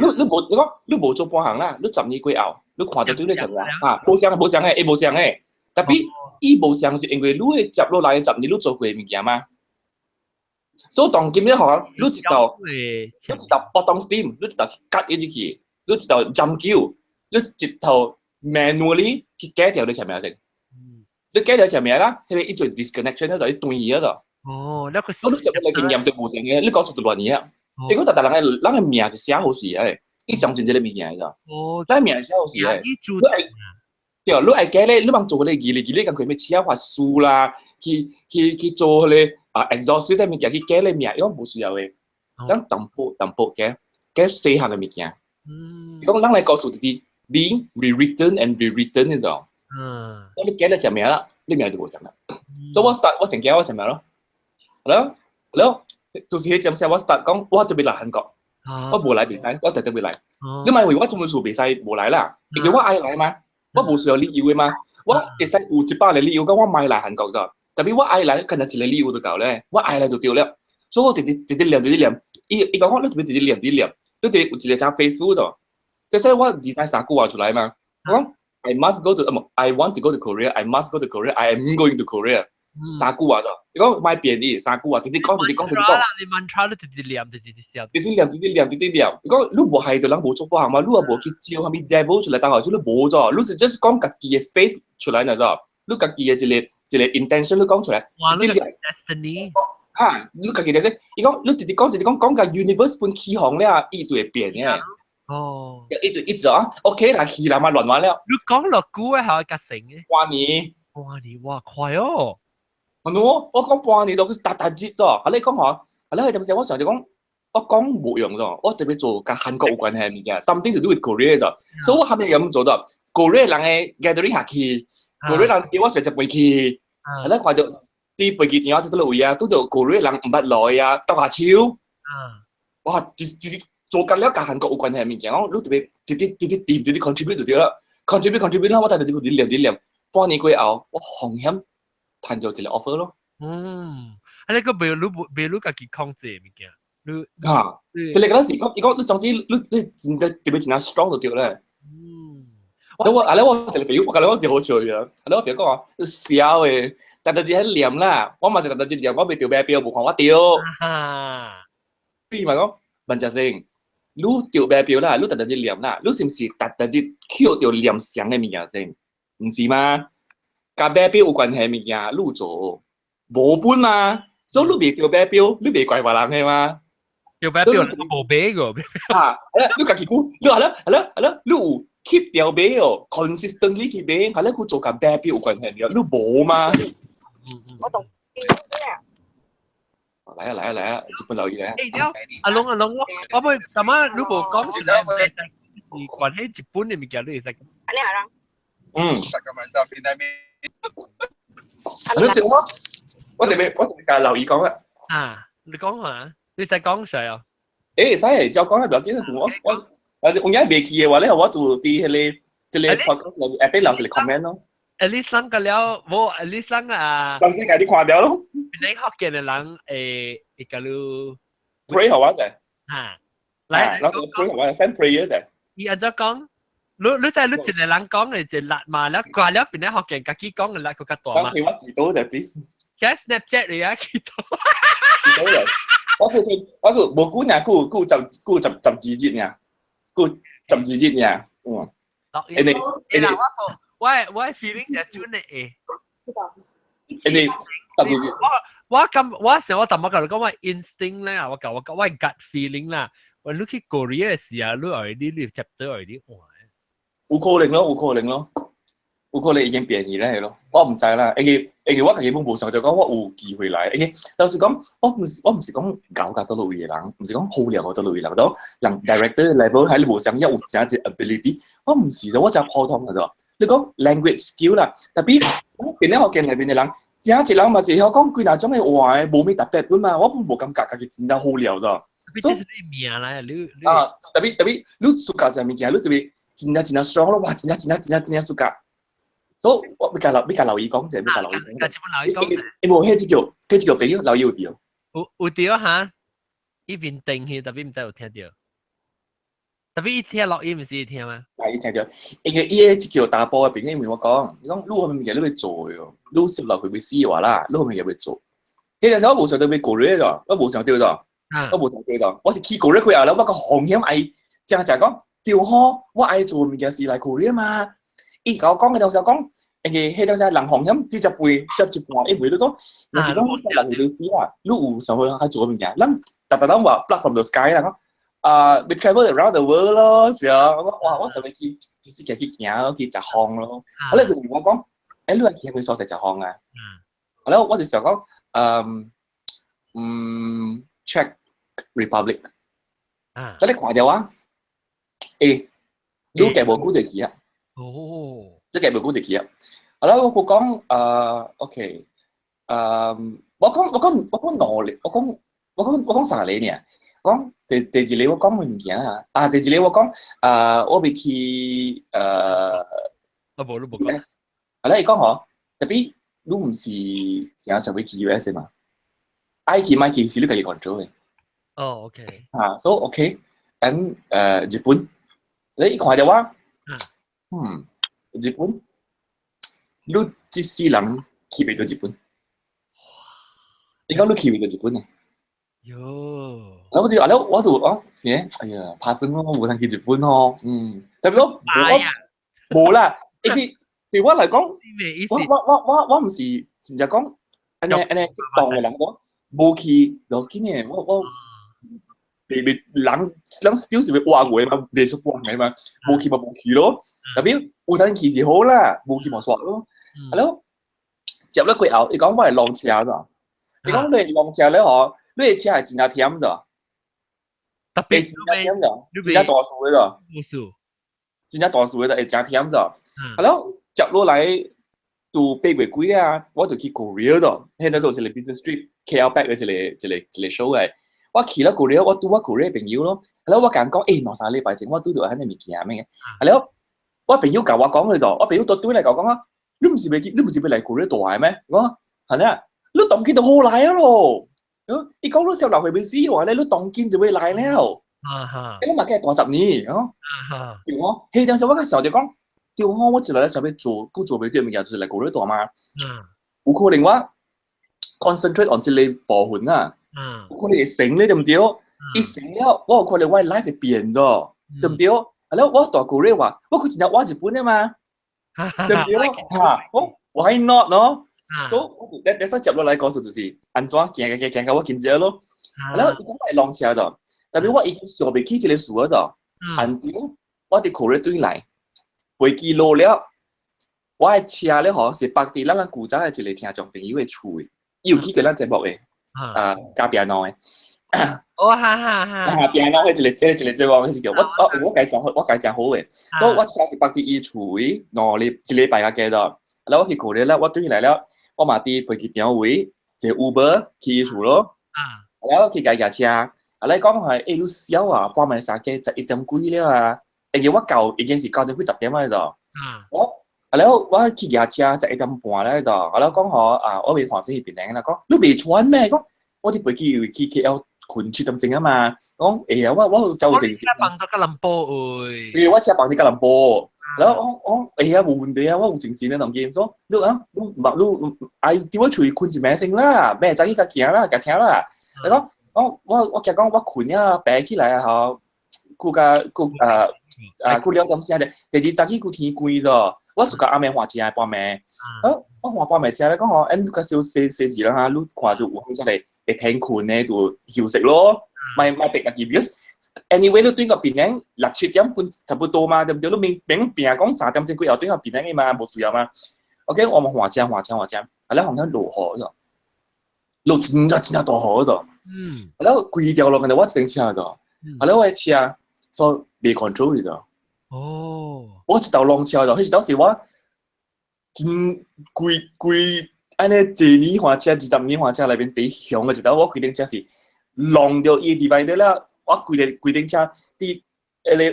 你冇做半行啦，你12幾後，你看到對你簽名啊，無相嘅，特別伊無相是因為你會接落來10年你做過嘅物件嘛。所以當今咧嗬，你一道 bottom steam， 你一道去 cut 一支旗，你一道 jump kill， 你一道 manually 去改掉你前面先。你改掉前面啦，佢哋一做 disconnection 咧就一斷咗就。哦，那個是。你就嚟經驗對無成嘅，你講出就亂嘢。你講大人嘅命是寫好事嘅，你相信這個物件嘅就。哦。咱命寫好事嘅。對，你愛改咧，你幫做嗰啲儀咁佢咩車法術啦，去做嗰啲。exhaust 啲物件去改你命，因為冇需要嘅，等淡薄改細項嘅物件。講人嚟告訴自己 being rewritten and rewritten 呢種。當你改咗條命啦，你命就冇成啦。所以我成改我條命咯。แล้ว就是迄陣時我 start 講，我特別嚟韓國，我冇嚟比賽，我特別嚟。你咪為我做咩做比賽冇嚟啦？因為我愛嚟嘛，我冇需要理由嘅嘛，我其實有100個理由講我買嚟韓國咋。特別我愛嚟，近日一個理由就夠咧。我愛嚟就對了，所以我直練。伊講你特別直練，你特別有一個張 Facebook 度。所以我design 3句話出來嘛。我講 I want to go to Korea. I must go to Korea. I am going to Korea. 三句啊，你講買便宜三句啊，直接講，你 mantra 都直接念，你講你無係對人無做不行嘛，你又無去招係咪 devil 出來，但係就你無咗，你是 just 講家己嘅 faith 出來呢咗，你家己嘅一個 intention 你講出來，哇，你個 destiny，你家己嘅啫，你講你直接講個 universe 本起航咧，伊就會變嘅。哦，一直啊 ，OK 啦，起啦嘛亂話了。你講落句係一個成嘅，半年，哇快哦！我講半年就打折咗，係你講下，係你點先？我上次講，我講冇用咗，我特別做跟韓國有關係嘅物件 ，something to do with Korea 咗，所以我後面有咁做咗，Korea 人嘅 gathering 下去，Korea 人叫我直接飛去，係你看到啲飛機電話都到位啊，都到 Korea 人唔捌來啊，鬥下超，哇，做緊了跟韓國有關係嘅物件，我特別啲 contribute 到啲啦 ，contribute 啦，我睇到啲念，半年過後，我紅險。談咗一個 offer 咯。你個未家己控制物件，即係嗰陣時，你總之你真係特別真係 strong 到掉咧。所以我就好笑嘅，我譬如講話笑嘅，但係只係念啦，我咪成日就念，我未掉啤標，冇看我掉。譬如咪講文澤星，你掉啤標啦，你特就念啦，你是唔是特就 Q 掉念想嘅物件先？唔是嗎？甲買表有關係物件，你做無本嘛，所以你未叫買表，你未怪別人嘅嘛。叫買表無買個。你家己講，你係啦，你有 keep 掉買哦 ，consistently keep 買，係啦，佢做甲買表有關係嘅，你無嘛。我懂。嚟啊，日本留意嚟啊。阿龍，我咪咁啊，你無講出來，係關係日本嘅物件，你會識。我哋介留意講啦。你講下，你使講誰啊？使就講係表姐同我而家未去嘅話咧，我做啲即係 podcast 留誒俾留啲 comment 咯。你生個了，冇你生啊？等先，啲看掉咯。你學嘅人一個lu pray 好啊啫。嚟，然後 pray 好啊 ，send prayer 啫。伊按照講。你一個人講嘅就辣嘛，แล้ว掛แล้วเป็น學嘅，家己講嘅辣佢較大嘛。當我見到就 please。而家 Snapchat 你啊見到。見到人，我冇估呀，估十幾日呀，估十幾日呀，我 feeling 就準嘅。你十幾日。我成日我同佢講我 instinct 咧，我 gut feeling 啦，我 look 去 Korea 嘅時候，你already 你接到 already 哇。有可能已經便宜咧係咯，我唔知啦。我自己本無想就講我有機會來，到時講我唔是講搞到路嘅人，唔是講好料到路嘅人，都人 director level 喺你無想有成隻 ability， 我唔是咗，我就普通嘅啫。你講 language skill 啦，特別邊啲學嘅裏邊嘅人，有一人咪是我講幾那種嘅話冇咩特別嘅嘛，我冇感覺佢真係好料咋。所以你命啦，你特別你暑假就係物件，你特別。真係 strong 咯！哇，真係暑假，所以我比較留意講，比較留意講。你冇迄隻朋友留意有條。有條嚇，依邊定去，特別唔知有聽到。特別一聽錄音唔是聽嗎？係聽到，因為依一條打波嘅朋友問我講，你講你係咪嘢你會做嘅？你攝落去會試嘅話啦，你係咪嘢會做？其實我冇想到會過嚟咗，我冇想到咗，我是去過嚟佢後啦，我個紅險係就係講。調開，我愛做物件是嚟 Korea 嘛。伊甲我講嘅東西講，迄東西人紅險接一半，因為你講，有時講人哋死啦，你有想去做物件，人特人話 blood from the sky 啦，講we travel around the world 咯，是啊，我講哇，我想去世界去行，去食烘咯。後來就問我講，你係去咩所在食烘啊？後來我就想講，Czech Republic，即係看掉啊。你計無估就去啊！你計無估就去啊！好啦，我講OK，我講努力，我講啥嚟呢？我講第二類我講物件啊！第二類我講我未去我冇講。好啦，你講嗬，特別你唔是成日想去 US 嘛？愛去買去是你自己 control 嘅。OK。so OK，日本。你一看到話，日本，你一世人去唔到日本，你講你去過日本啊？喲，แล้ว我就哦，是咧，哎呀，怕生咯，冇通去日本哦，特別咯，冇啦，因為對我嚟講，我唔是真正講，安尼激動嘅人講，冇去落緊嘅，我別人少是會話我嘛，別說話嘅嘛，冇去咪冇去咯，特別有通去是好啦，冇去咪算咯，แล้ว接咗過後，你講我係浪車咋？你講你浪車咧嗬？你嘅車係真係甜咋？特係真係甜咋？真係大樹嘅咋？真係大樹嘅咋？係真甜咋？係咯，接落嚟到八月幾啊？我就去 Korea 度，現在做一個 business trip KL back 嘅一個 show 嘅。我去咗 Korea，我對我 Korea 朋友咯。係咯，我講誒兩三禮拜前我對到喺啲物件咩嘅。係咯，我朋友教我講嘅就，我朋友對嚟講啊，你唔是未嚟 Korea 度係咩？我係啊。你當見到好嚟啊咯！你講到時候留去俾師話咧，你當見就會嚟了。你咪梗係大十年哦。對我，係當時我嗰時候就講，對我之後咧，想要做俾啲物件，就是嚟過呢度嘛。有可能我 concentrate on 呢個部分啊。有可能成咧對唔對？一成了，我有可能我 life 會變咗，對唔對？係咯，我大過咧話，我佢真係我日本啊嘛，對唔對？嚇，why not 咯？所以你所接落嚟講就是安怎行到我見者咯。然後你講係浪車度，特別我已經上未起一個樹嗰度，安點我哋 Korea 對嚟飛機落了，我嘅車咧嗬是北地咱古早係一個聽眾朋友嘅厝嘅，有去過咱節目嘅，加邊孬嘅。哈邊孬係一個節目嘅是叫我介紹好嘅，所以我車是北地伊厝嘅，一禮拜嘅度。แล้ว我去過咧，我對嚟了，我嘛啲飛機點位，就 Uber 去住咯。แล้ว去計架車，你講係誒，你少啊，半暝三更11點幾了啊？而且我已經是9點幾10點喺度。我去架車11點半咧就，แล้ว講我我未看到呢邊咧，講你未穿咩？講我啲飛機去 KL 困7點鐘啊嘛。講呀，我就正時。我車放到吉隆坡誒。我車放啲吉隆坡。แล้ว呀冇問題啊，我有正事咧，同佢講，你點樣處理困住咩先啦？咩就依家行啦，架車啦。你講我講我困啊，病起來啊，嗬，佢兩點先啫，第二早起佢天光咗，我自己啱啱換車半暝，我換半暝車咧，講我個小四字啦嚇，你看到有出嚟會偏困咧，就休息咯，咪逼個機票。Anyway， 你對個邊領6、7點半差不多嘛，對唔對？你明邊講3點鐘佢又對個邊領嘅嘛，冇需要嘛。OK， 我咪換車，然後落雨咗，落真係大雨咗。然後跪掉落去我自行車咗，然後我車所未 control 咗。我一到浪車咗，迄時當時我真跪安尼1年換車，20年換車裏邊第響嘅一道，我規定車是浪到伊地位的啦。我規定車啲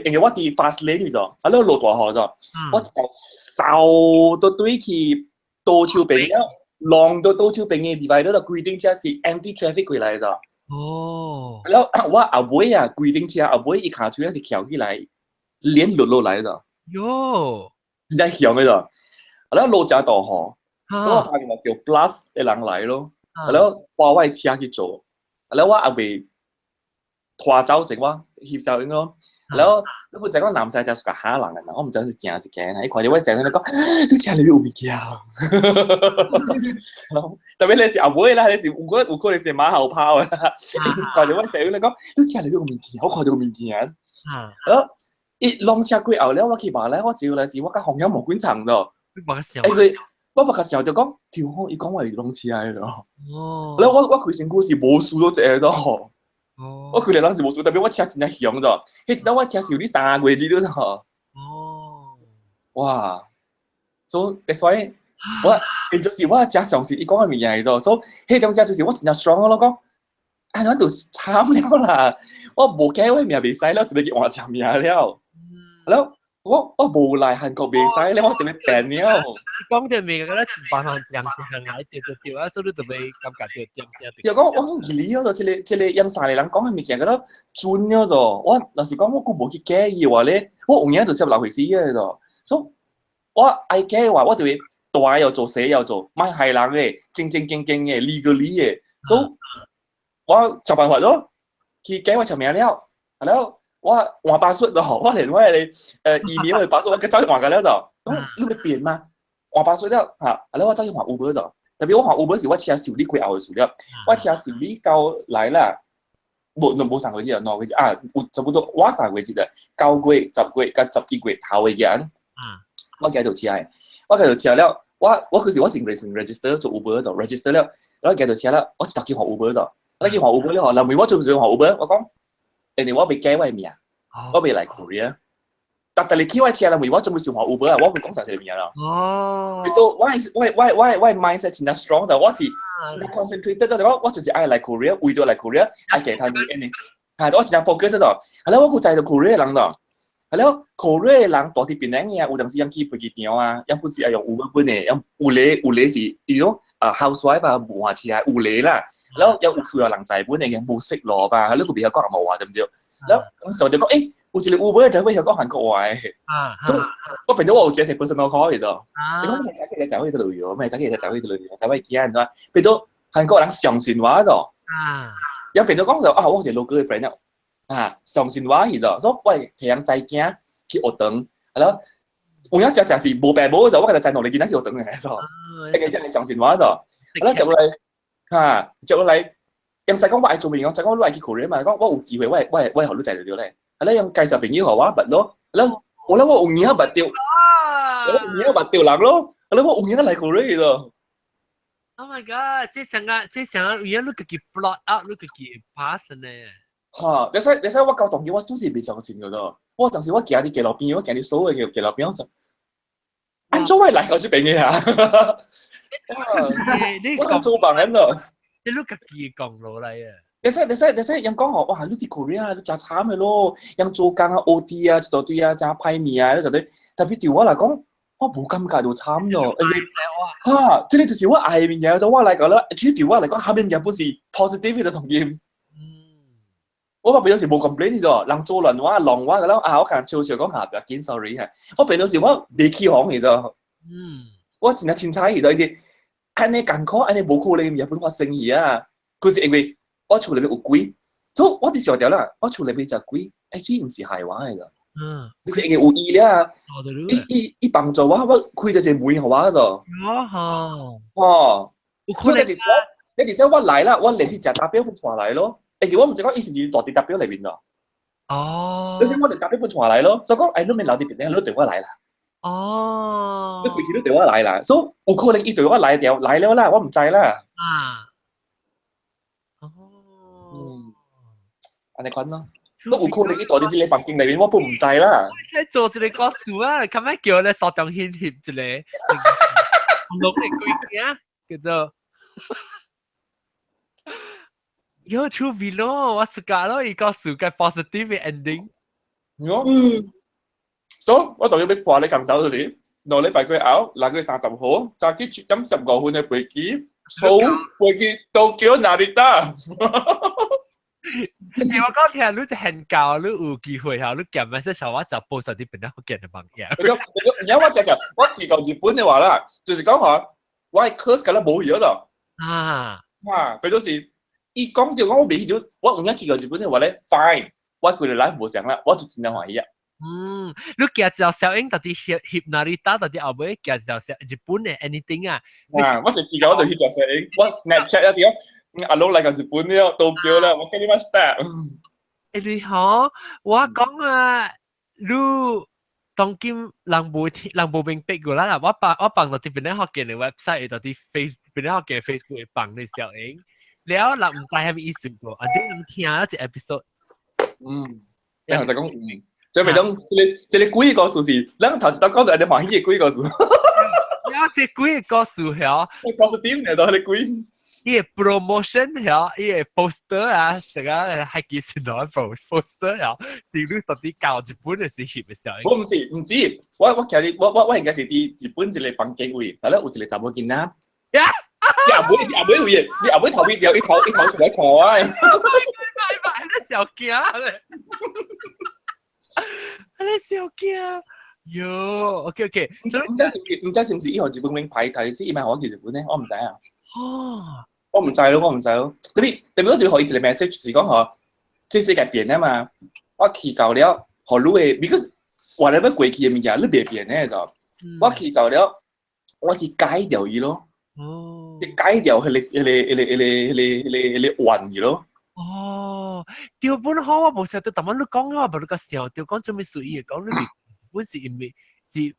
因為我啲 fast lane 咗，然後落大雨咗，我就掃到對去倒手邊了，浪到倒手邊嘅地位，就規定車是 anti traffic 過來咗。然後我後尾啊，規定車後尾一卡車是翹起來，連落來咗。真係響嘅咗，然後落咗大雨，所以我拍電話叫 plus 嘅人來咯，然後幫我車去做，然後我後尾。拖走整我協手應咯，然後你會整個男仔就係個嚇人嘅，我唔知係正是假，你看住我成日都講，你車裏邊有物件，特別你是後尾啦，你是有可能是馬後炮啊，看住我成日都講，你車裏邊有物件，我看到物件，然後一浪車過後咧，我去話咧，我照嚟時我架紅油毛管層度，我個時候就講，條空伊講話係浪車嚟咯，然後我佢成故事冇數到隻咗。我佢哋當時冇數，特別我車真係響咗，佢知道我車是有啲3個月之咗。哇！所以 that's why 我變咗是我車上是伊講嘅物嘢嚟咗，所以迄種車就是我真係 strong 咯講，我度慘了啦，我冇計我命未使了，就俾佢換車命了，แล้ว我冇嚟韓國未使咧，我特別病了。講條命嗰啲辦法正正係掉啊，所以特別感覺掉先。就講我講理咗，即係陰曬嚟人講嘅物件嗰度轉咗咗，我有時講我估冇去計嘅話咧，我永遠就攝流去死嘅咗，所以我愛計嘅話，我就會大又做，細又做，唔係人嘅，正經嘅，legally嘅。所我就辦法咯，佢寄我條名了，然後我換password就好，我連我哋email 嘅password 我走去換㗎了就，咁你咪變嘛，換password了嚇，然後我走去換 Uber 就，特別我換 Uber 時我車受理幾後嘅數了，我車受理到來啦，冇3個月啊，2個月啊，差不多我3個月嘅9個月、10個月加11個月頭嘅人，我繼續車，我繼續車了。我嗰時我成 register 做 Uber 度 register 了，然後繼續車啦，我直接學 Uber 度，我叫學 Uber 咧，臨尾我做唔做學 Uber？我講，人哋我被驚為咩啊？我被嚟 Korea，但係你 Q 車臨尾我做唔做學 Uber 啊？我唔講實係咩啦。哦。你做我 mindset 真係 strong 就我是 concentrated 就講我就是愛嚟 Korea，為咗嚟 Korea，愛其他嘢呢？係我真係 focus 咗，係啦，我個仔就 Korea 人度。係咯 ，Korea 人大啲邊樣嘢，有陣時飲起飛機場啊，有時係用 Uber 本嘅，有時是如果housewife 啊，冇話似係有啦，然後有時有人仔本嘅冇識攞吧，係咯，佢比較講冇話對唔對？然後咁時候就講，誒，好似你 Uber 就會有講韓國話嘅，所以我變咗我自己係本身都可以度，你講咩仔嘅就可以去旅遊，咩仔嘅就可以去旅遊，就可以見人啦，變咗韓國人上線話度，有變咗講就我係 local 嘅 friend 上線話去度，所以喂，其實仔驚去學堂，係咯，有一隻是冇病冇就我其實仔同你見得去學堂嘅，所以一個上線話度，係咯，接落嚟接落嚟，人仔講我係做咩？我仔講都係去 Korea 嘛，講我有機會，我係學到仔條咧，係咯，用介紹朋友學話拔咯，係咯，我諗我有嘢拔掉，我有嘢拔掉人咯，係咯，我有嘢嚟 Korea 度。Oh my god！即係成日有你自己 plot out，你自己 pass 呢？嚇！你使我教同佢，我總是未上線嘅啫。我當時我行啲街路邊，我行啲所謂嘅街路邊，我就按做咩嚟嗰啲病嘅啊？我就做病人咯。你都自己講落嚟啊！你使人講學，哇！你啲 Korea 你真慘嘅咯，人做工啊 OT 啊，一大堆啊，真派面啊，一大堆。特別對我嚟講，我冇感覺到慘咯。嚇！即係就是我愛面嘢，就我嚟講啦。主要對我嚟講，下面嘅本是 positive 嘅同驗。我話變咗時冇 complain 咗，人做人話浪話嘅啦，我可能悄悄講下邊見 sorry 係，我變咗時我未起行嚟咗，我真係凊彩嚟咗啲，安尼艱苦，安尼冇可能日本發生嘢啊！佢是因為我厝裏邊有鬼，所以我就想掉啦，我厝裏邊就鬼，actually 唔是壞話嚟㗎，佢是因為有意啦，伊幫助我開咗隻門話咗，你其實我嚟啦，我連去食打表本傳嚟咯。我唔知講以前要落地搭表嚟邊咯。哦。有時我哋搭表本傳嚟咯，所以講誒，你咪留啲邊，你都對我嚟啦。哦。你回去都對我嚟啦，所以有可能伊對我嚟掉嚟了啦，我唔知啦。安尼講咯，都有可能伊到啲啲房間裏邊，我都唔知啦。你做一個故事啊，咁樣叫你手中牽貼一個，攞嚟鬼嘅叫做。有趣味咯，我suka咯，一個suka positive ending。所以我就要俾話你撳走咗先，落禮拜佢out，嗱佢30號，就佢飲15分嘅飛機，數飛機到叫哪裡得？你我講聽，你很高，你有機會嚇，你夾埋些小話就報實啲變得好勁嘅朋友。而家我去到日本嘅話啦，就是講話我係 course 㗎啦，冇咗就佢到時。伊講就講我未去咗，我有影去過日本嘅話咧 ，fine， 我佢哋嚟冇成啦，我就盡量歡喜啊。你夾條小英到底翕哪裡打到啲後尾夾條小日本嘅 anything 啊？我就記過我就翕條小英，我 Snapchat 一條，阿佬嚟過日本了，東京啦，我跟你乜 step。你好，我講啊，你當今人冇明白過啦，我幫到啲邊啲學嘅嘅 website 到啲 Facebook 邊啲學嘅 Facebook 幫你小英。แล้วเรา唔知係咩意思喎？อันนี้เรา聽咗一 episode。然後就講最尾講，即係鬼個故事，咱頭先都講到人哋歡喜嘅鬼個故事。有隻鬼嘅故事係，故事點嚟到係鬼？伊個 promotion 係，伊個 poster 啊，成個係幾時攞 poster 係，是你到底教日本嘅事業嘅時候。我唔知，我其實我應該是啲日本一個房間位，但係有一個查某囡仔。你阿妹有嘢，你阿妹頭邊有一頭出來看啊！你小驚咧，你小驚，喲 ，OK， 唔知是唔是以後日本名牌，但是伊咪可能去日本咧，我唔知啊。我唔知咯，特別我就可以一個 message 是講嗬，這世界變啊嘛，我去到了，學你嘅 because whatever 過去嘅物件你未變嘅就，我去到了，我去改掉伊咯，改掉佢玩伊咯。哦，條本好啊，無時候對特晚你講啊，無你個時候對講做咩屬意嘅講，你本是因為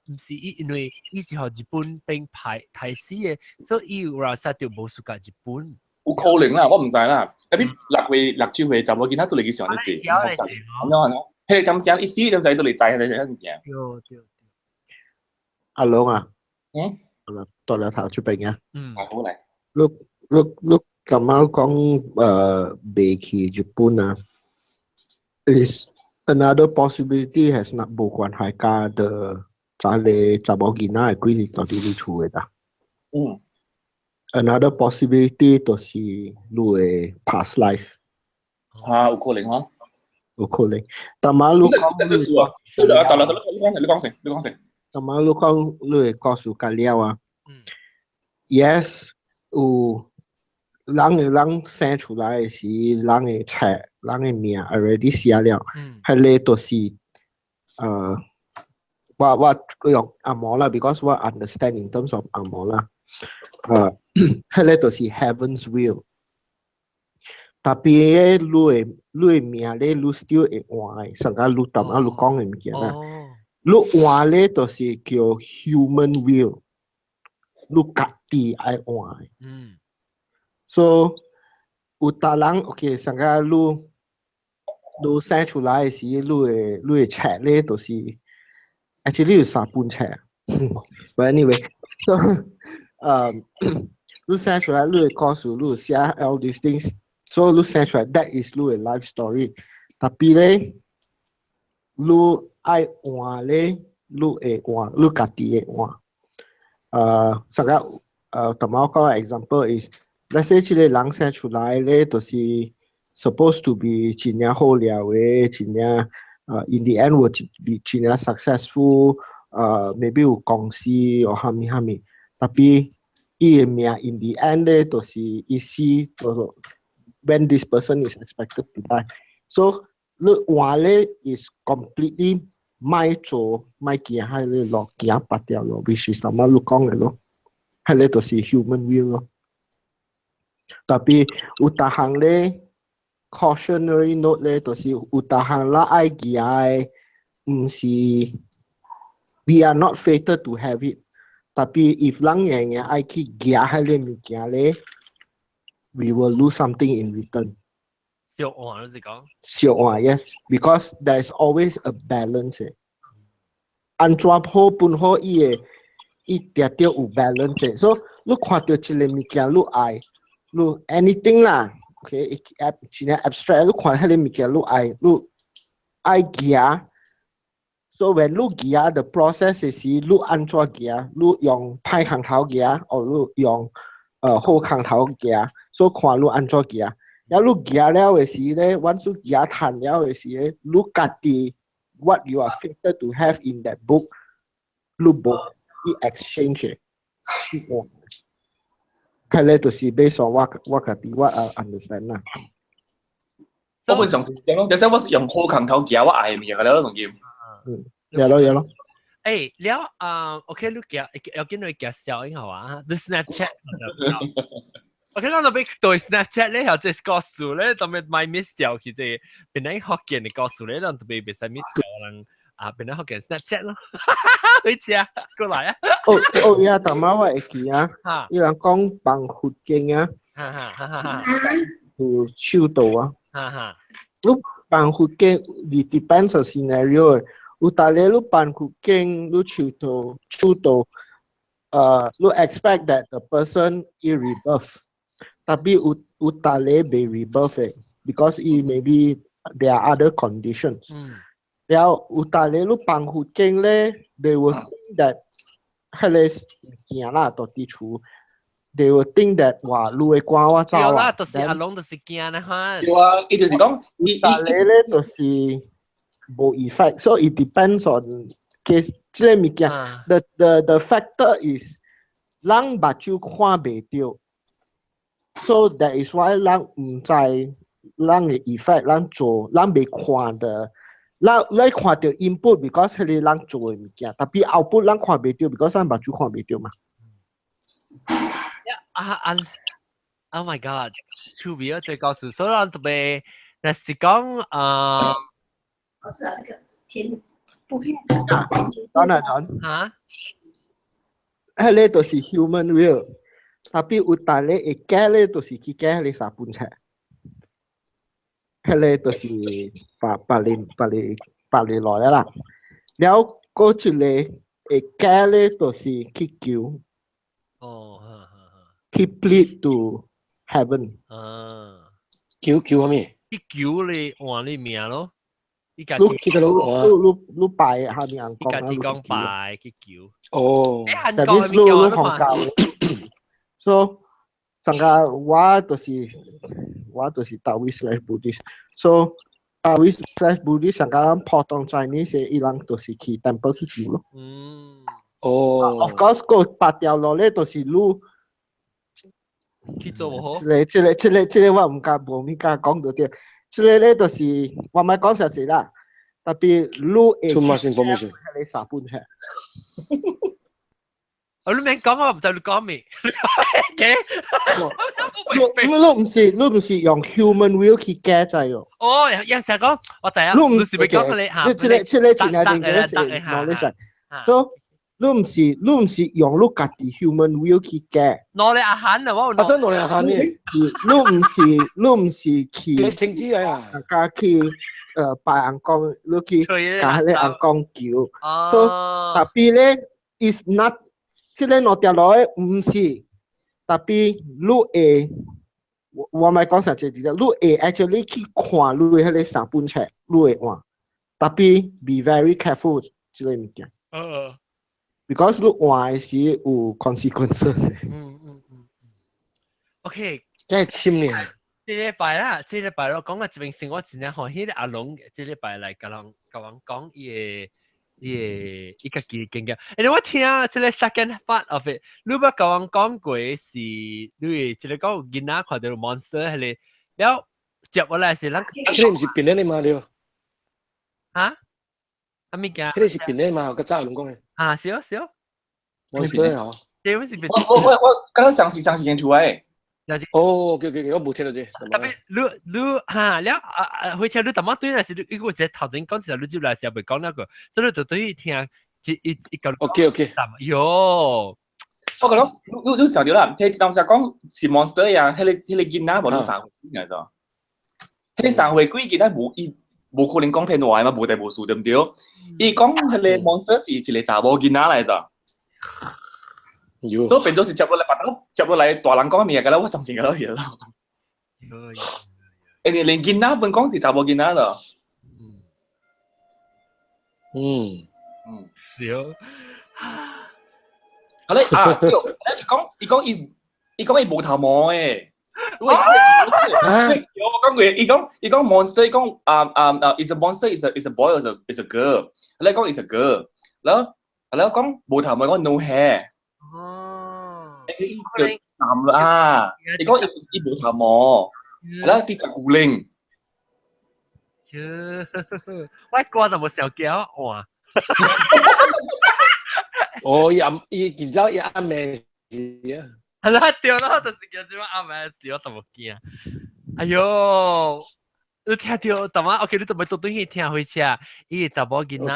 唔是因為伊是學日本並排死嘅，所以有話實條無屬㗎日本。有可能啦，我唔知啦。特別6歲就我見他都嚟嘅時候你知，咁樣，佢哋咁想一時咁就都嚟制佢哋一樣。阿龍啊，到了頭出邊啊，好嚟。你咁樣講未去日本啊 ？Is another possibility has not 無關係家的查理查某囡仔嘅規律到底你厝嘅啦。Another possibility 就是你嘅 past life。有可能嗬。有可能，但係你講，你講先。但係你講你嘅故事介了啊。Yes， 有。人生出來嘅時，人嘅冊、人嘅名 already 寫了，係咧都是我用阿摩啦 ，because 我 understand in terms of 阿摩啦，係咧都是 heaven's will。特別你嘅名咧，你 still 會換嘅，甚至你當下你講嘅物件啦，你換咧都是叫 human will， 你家己愛換嘅。So 有達人 OK， 上個你生出來時，你嘅冊咧都是 actually 有3本冊。But anyway， 你生出來你嘅故事，你寫 all these things，so 你生出來 that is 你嘅 life story。特別咧，你愛換咧，你會換，你家己會換。上個同埋我講嘅 example is。Let's say 這個人生出來咧，就是 supposed to be 真正好了嘅，真正in the end will be 真正 successful，maybe 有公司或蝦米，特別伊嘅命 in the end 咧，就是伊死，就是 when this person is expected to die。So 你話咧 is completely 咪做咪行喺你落行拔掉咯 ，which is 咁樣你講嘅咯，係咧就是 human will 咯。特別有大項咧 cautionary note 咧，就是有大項啦愛記嘅，唔是 we are not fated to have it。特別 if 人樣愛去記喺啲物件咧 ，we will lose something in return。小換你是講？小換 yes，because there is always a balance。安怎好本好伊嘅，伊定定有 balance。所以你看到一個物件，你愛。Look anything 啦 ，OK， 真係 abstract， 你看下你物件，你愛行 ，so when 你行 the process 是你安怎行，你用歹空頭行，或你用好空頭行，所以看你安怎行。然後你行了嘅時咧，once你行談了嘅時咧，你家己 what you are fated to have in that book， 你book 你 exchange 嘅。係咧，就是based on我家己我 understand 啦。我本上是點咯？有時我是用好空頭行，我愛嘅嘢，你都同意。有咯。誒，了OK，你有見到介紹應好啊？你 Snapchat OK， 我特別對 Snapchat 咧，有隻故事咧，特別咪 miss 掉佢哋，本來學見嘅故事咧，特別別使 miss 掉人。本來學見 Snapchat 咯，去次啊，過來啊！呀，頭晚我會記啊，有人講放佛經啊，有手道啊，你放佛經，你 depends on scenario， 有大咧你放佛經，你手道，你 expect that the person is rebirth， tapi 有大咧未 rebirth 嘅 ，because maybe there are other conditions。然後有大咧，你放佛經咧 ，they will think that 係咧件啦，到啲處 ，they will think that 話你會趕我走啊。有啦，就是阿龍就是驚啦嚇。有啊，伊就是講，大咧咧就是冇 effect，so it depends on case。即係物件 ，the factor is 人目睭看袂到， So that is why 咱唔知咱嘅 effect 咱做，咱未看的，咱看到 input because 係你咱做嘅物件，但係 output 咱看未到 because 咱目睭看未到嘛。Oh my god，出名最告訴，所以咱特別，那是講我是啊，这个天不黑。當然講，嚇，係你就是 human will，但係有但你會假咧，就是去假你三本冊，係你就是把你來啦，然後嗰一個會假咧，就是去求，哦，去 plead to heaven。叫乜嘢？你叫你換你名咯，你家你己記得咯，你拜下面人你家己講講拜去叫，哦，韓但係國嘅物件你嘛，教，so 上個我就是道威/Buddhist，so 道威/Buddhist 上個人普通 Chinese 伊人就是去 temple 去求咯。哦 Of course 個八條路咧，就是你。去做唔好，這個我唔敢講到啲，這個咧就是我咪講實事啦，特別你 too much information。係你三本出。我你明講我唔知你講咩，OK？你唔是用 human will 去加在喎。哦，有時講我就係你唔是咪講你嚇？即係前下定嘅是 knowledge，so 你唔是用你家己 human will 去加。攞你阿漢啊，我真攞你下呢？你唔是去你聖旨嚟啊？家去拜人講，你去假你人講叫。so 特別咧 is not。即係我條路唔是，特別你會，我咪講實際啲，你會 actually 去看你喺你三本冊，你會換，特別 be very careful 之類物件。because 你換時有 consequences。OK， 真係簽你。這禮拜咯，講個一明星，我真係學迄個阿龍，這禮拜來甲人講伊家己經驗。誒，我聽即個 second part of it，你捌甲我講過是，你即個講囡仔看到 monster 係你，然後接落來是咱，佢唔是變咧嘛了？嚇？阿咩嘅？佢是變咧嘛？個渣龍講嘅。啊，少，我對啊。這位是變。我剛剛上時間出來。哦，OK，我冇聽到啫。特別你嚇，然後好似你點樣對係是你個隻頭先講時候，你接來時候咪講那個，所以你就對聽一個。OK。喲，我覺得你想到啦，聽當時講是 monster 呀，迄個囡仔無你三歲嚟咗，迄個三歲幾囡仔無可能講騙話嘛，無地無數對唔對？伊講迄個 monster 是一個查某囡仔嚟咗。所以變咗是接落嚟大人講咩嘅啦，我相信嘅咯嘢咯。誒，連囡仔本講是查某囡仔咯。少。好咧啊！伊講伊無頭毛誒。喂，我講過，伊講 monster， 伊講is a monster is a boy is a girl。你講 is a girl，然後講無頭毛講 no hair。伊叫男啦，你講伊無頭毛，然後啲隻古靈。我過就冇小腳哇！哦，伊然之後伊暗暝事啊。係啦，掉啦，就是叫做暗暝事，我都冇驚。哎呦，你聽到點啊 ？OK，你都咪到對去聽回去啊！伊查某囡仔，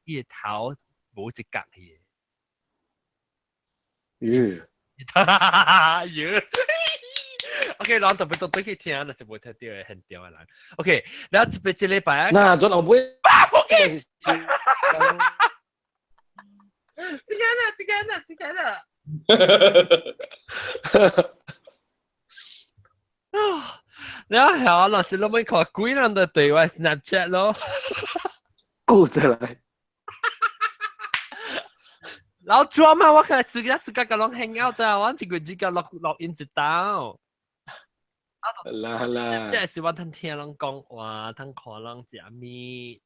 伊個頭冇一角嘅。OK， 然後特別到對去聽，那是冇聽到嘅，很屌嘅人。OK，然後特別這禮拜啊，嗱，再後尾，OK，這個呢？然後係老師，我們看幾人的對話 Snapchat 咯，顧着來。然後做嘛，我看自己個攏 hang out 咋，我一個自己落in 一道。啦，即係是我聽聽人講話，聽看人食面。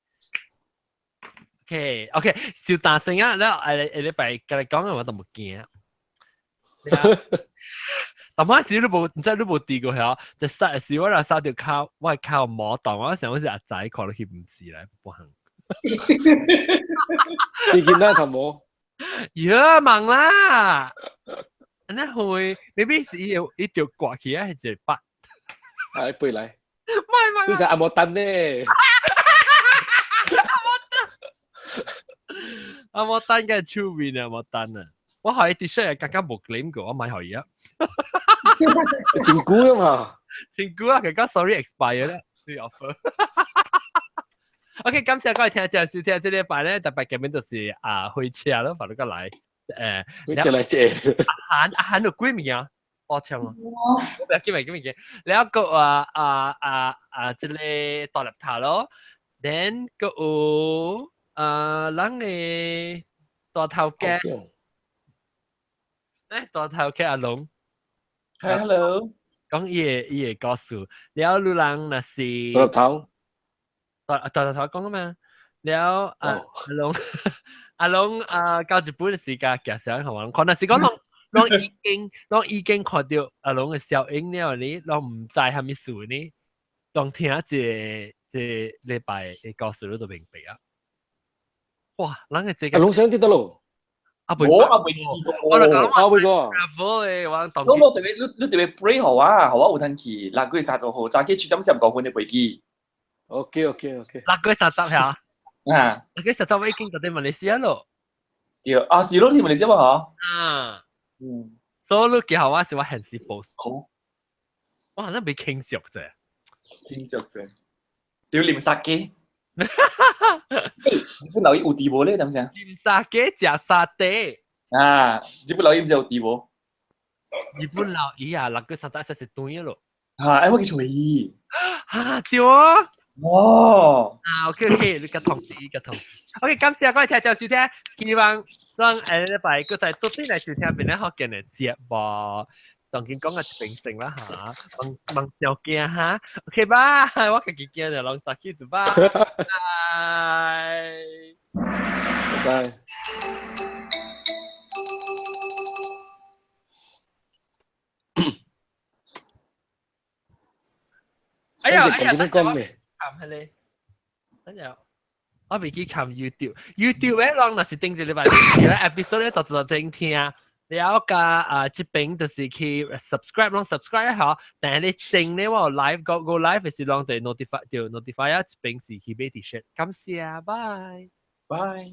OK， 小大聲啊！然後禮拜跟你講嘅我都冇驚。但我時都冇，唔知都冇跌過係就殺嘅時我就殺條靠，我係靠摸檔，我成好似阿仔看到佢唔是咧，不行。你見到頭冇？呀，忙啦！那會，maybe 是一條掛起啊，係隻筆。係背嚟。唔呢隻阿莫登咧。阿莫登嘅出面啊，莫登啊！我係 T-shirt 係更加冇 claim 過，我買後而家。前股啊嘛，前股啊，佢講 sorry expire 咧，呢 offer。OK， 感謝各位聽眾收聽，呢禮拜咧特別嘅名就是開車咯，翻到過嚟開車嚟借。阿韓有幾名啊？我唱啊，幾名？然後個即係大立塔咯 ，then 個有人嘅大頭嘅。大頭嘅阿龍 ，hello，講伊嘅故事，了路人那是大頭講啊嘛，了阿龍教日本嘅時間其實好玩，可能是講當已經看到阿龍嘅效應了呢，當唔知係咪事呢，當聽一禮拜嘅故事都明白啊！哇，人嘅這個阿龍想啲得咯。我未見過，我就講我未過。你玩當。我特別 break 好啊，有騰去，嗱佢三十號，早起7點15分嘅飛機。OK。嗱佢實習下，嗱佢實習已經到啲馬來西亞咯。對，是咯，你馬來西亞嘛嚇？所以幾好玩是我很少 post。好，我可能未傾著啫。傾著啫，屌啉沙雞。日本佬有地無咧，點先？啉沙雞食沙爹。日本佬有有地無？日本佬嗱佢實習實是對咯。我叫隨意。對啊。OK， 你個同事。OK， 感謝各位聽眾收聽，希望讓禮拜佢再多啲嚟收聽邊啲學嘅節目。當見講嘅平性啦嚇，望條件嚇 ，OK 吧？我自己見就攏實起吧，拜。哎呀，講咩？冚係你，等陣我未記冚 YouTube 咧，攏若是定住禮拜咧 episode 咧，就正聽。了個這邊就是去 subscribe 攏 subscribe 一下，但係你正咧我 live go live 係攏對 notify 啊，這邊是去買 T-shirt，感謝，bye。拜。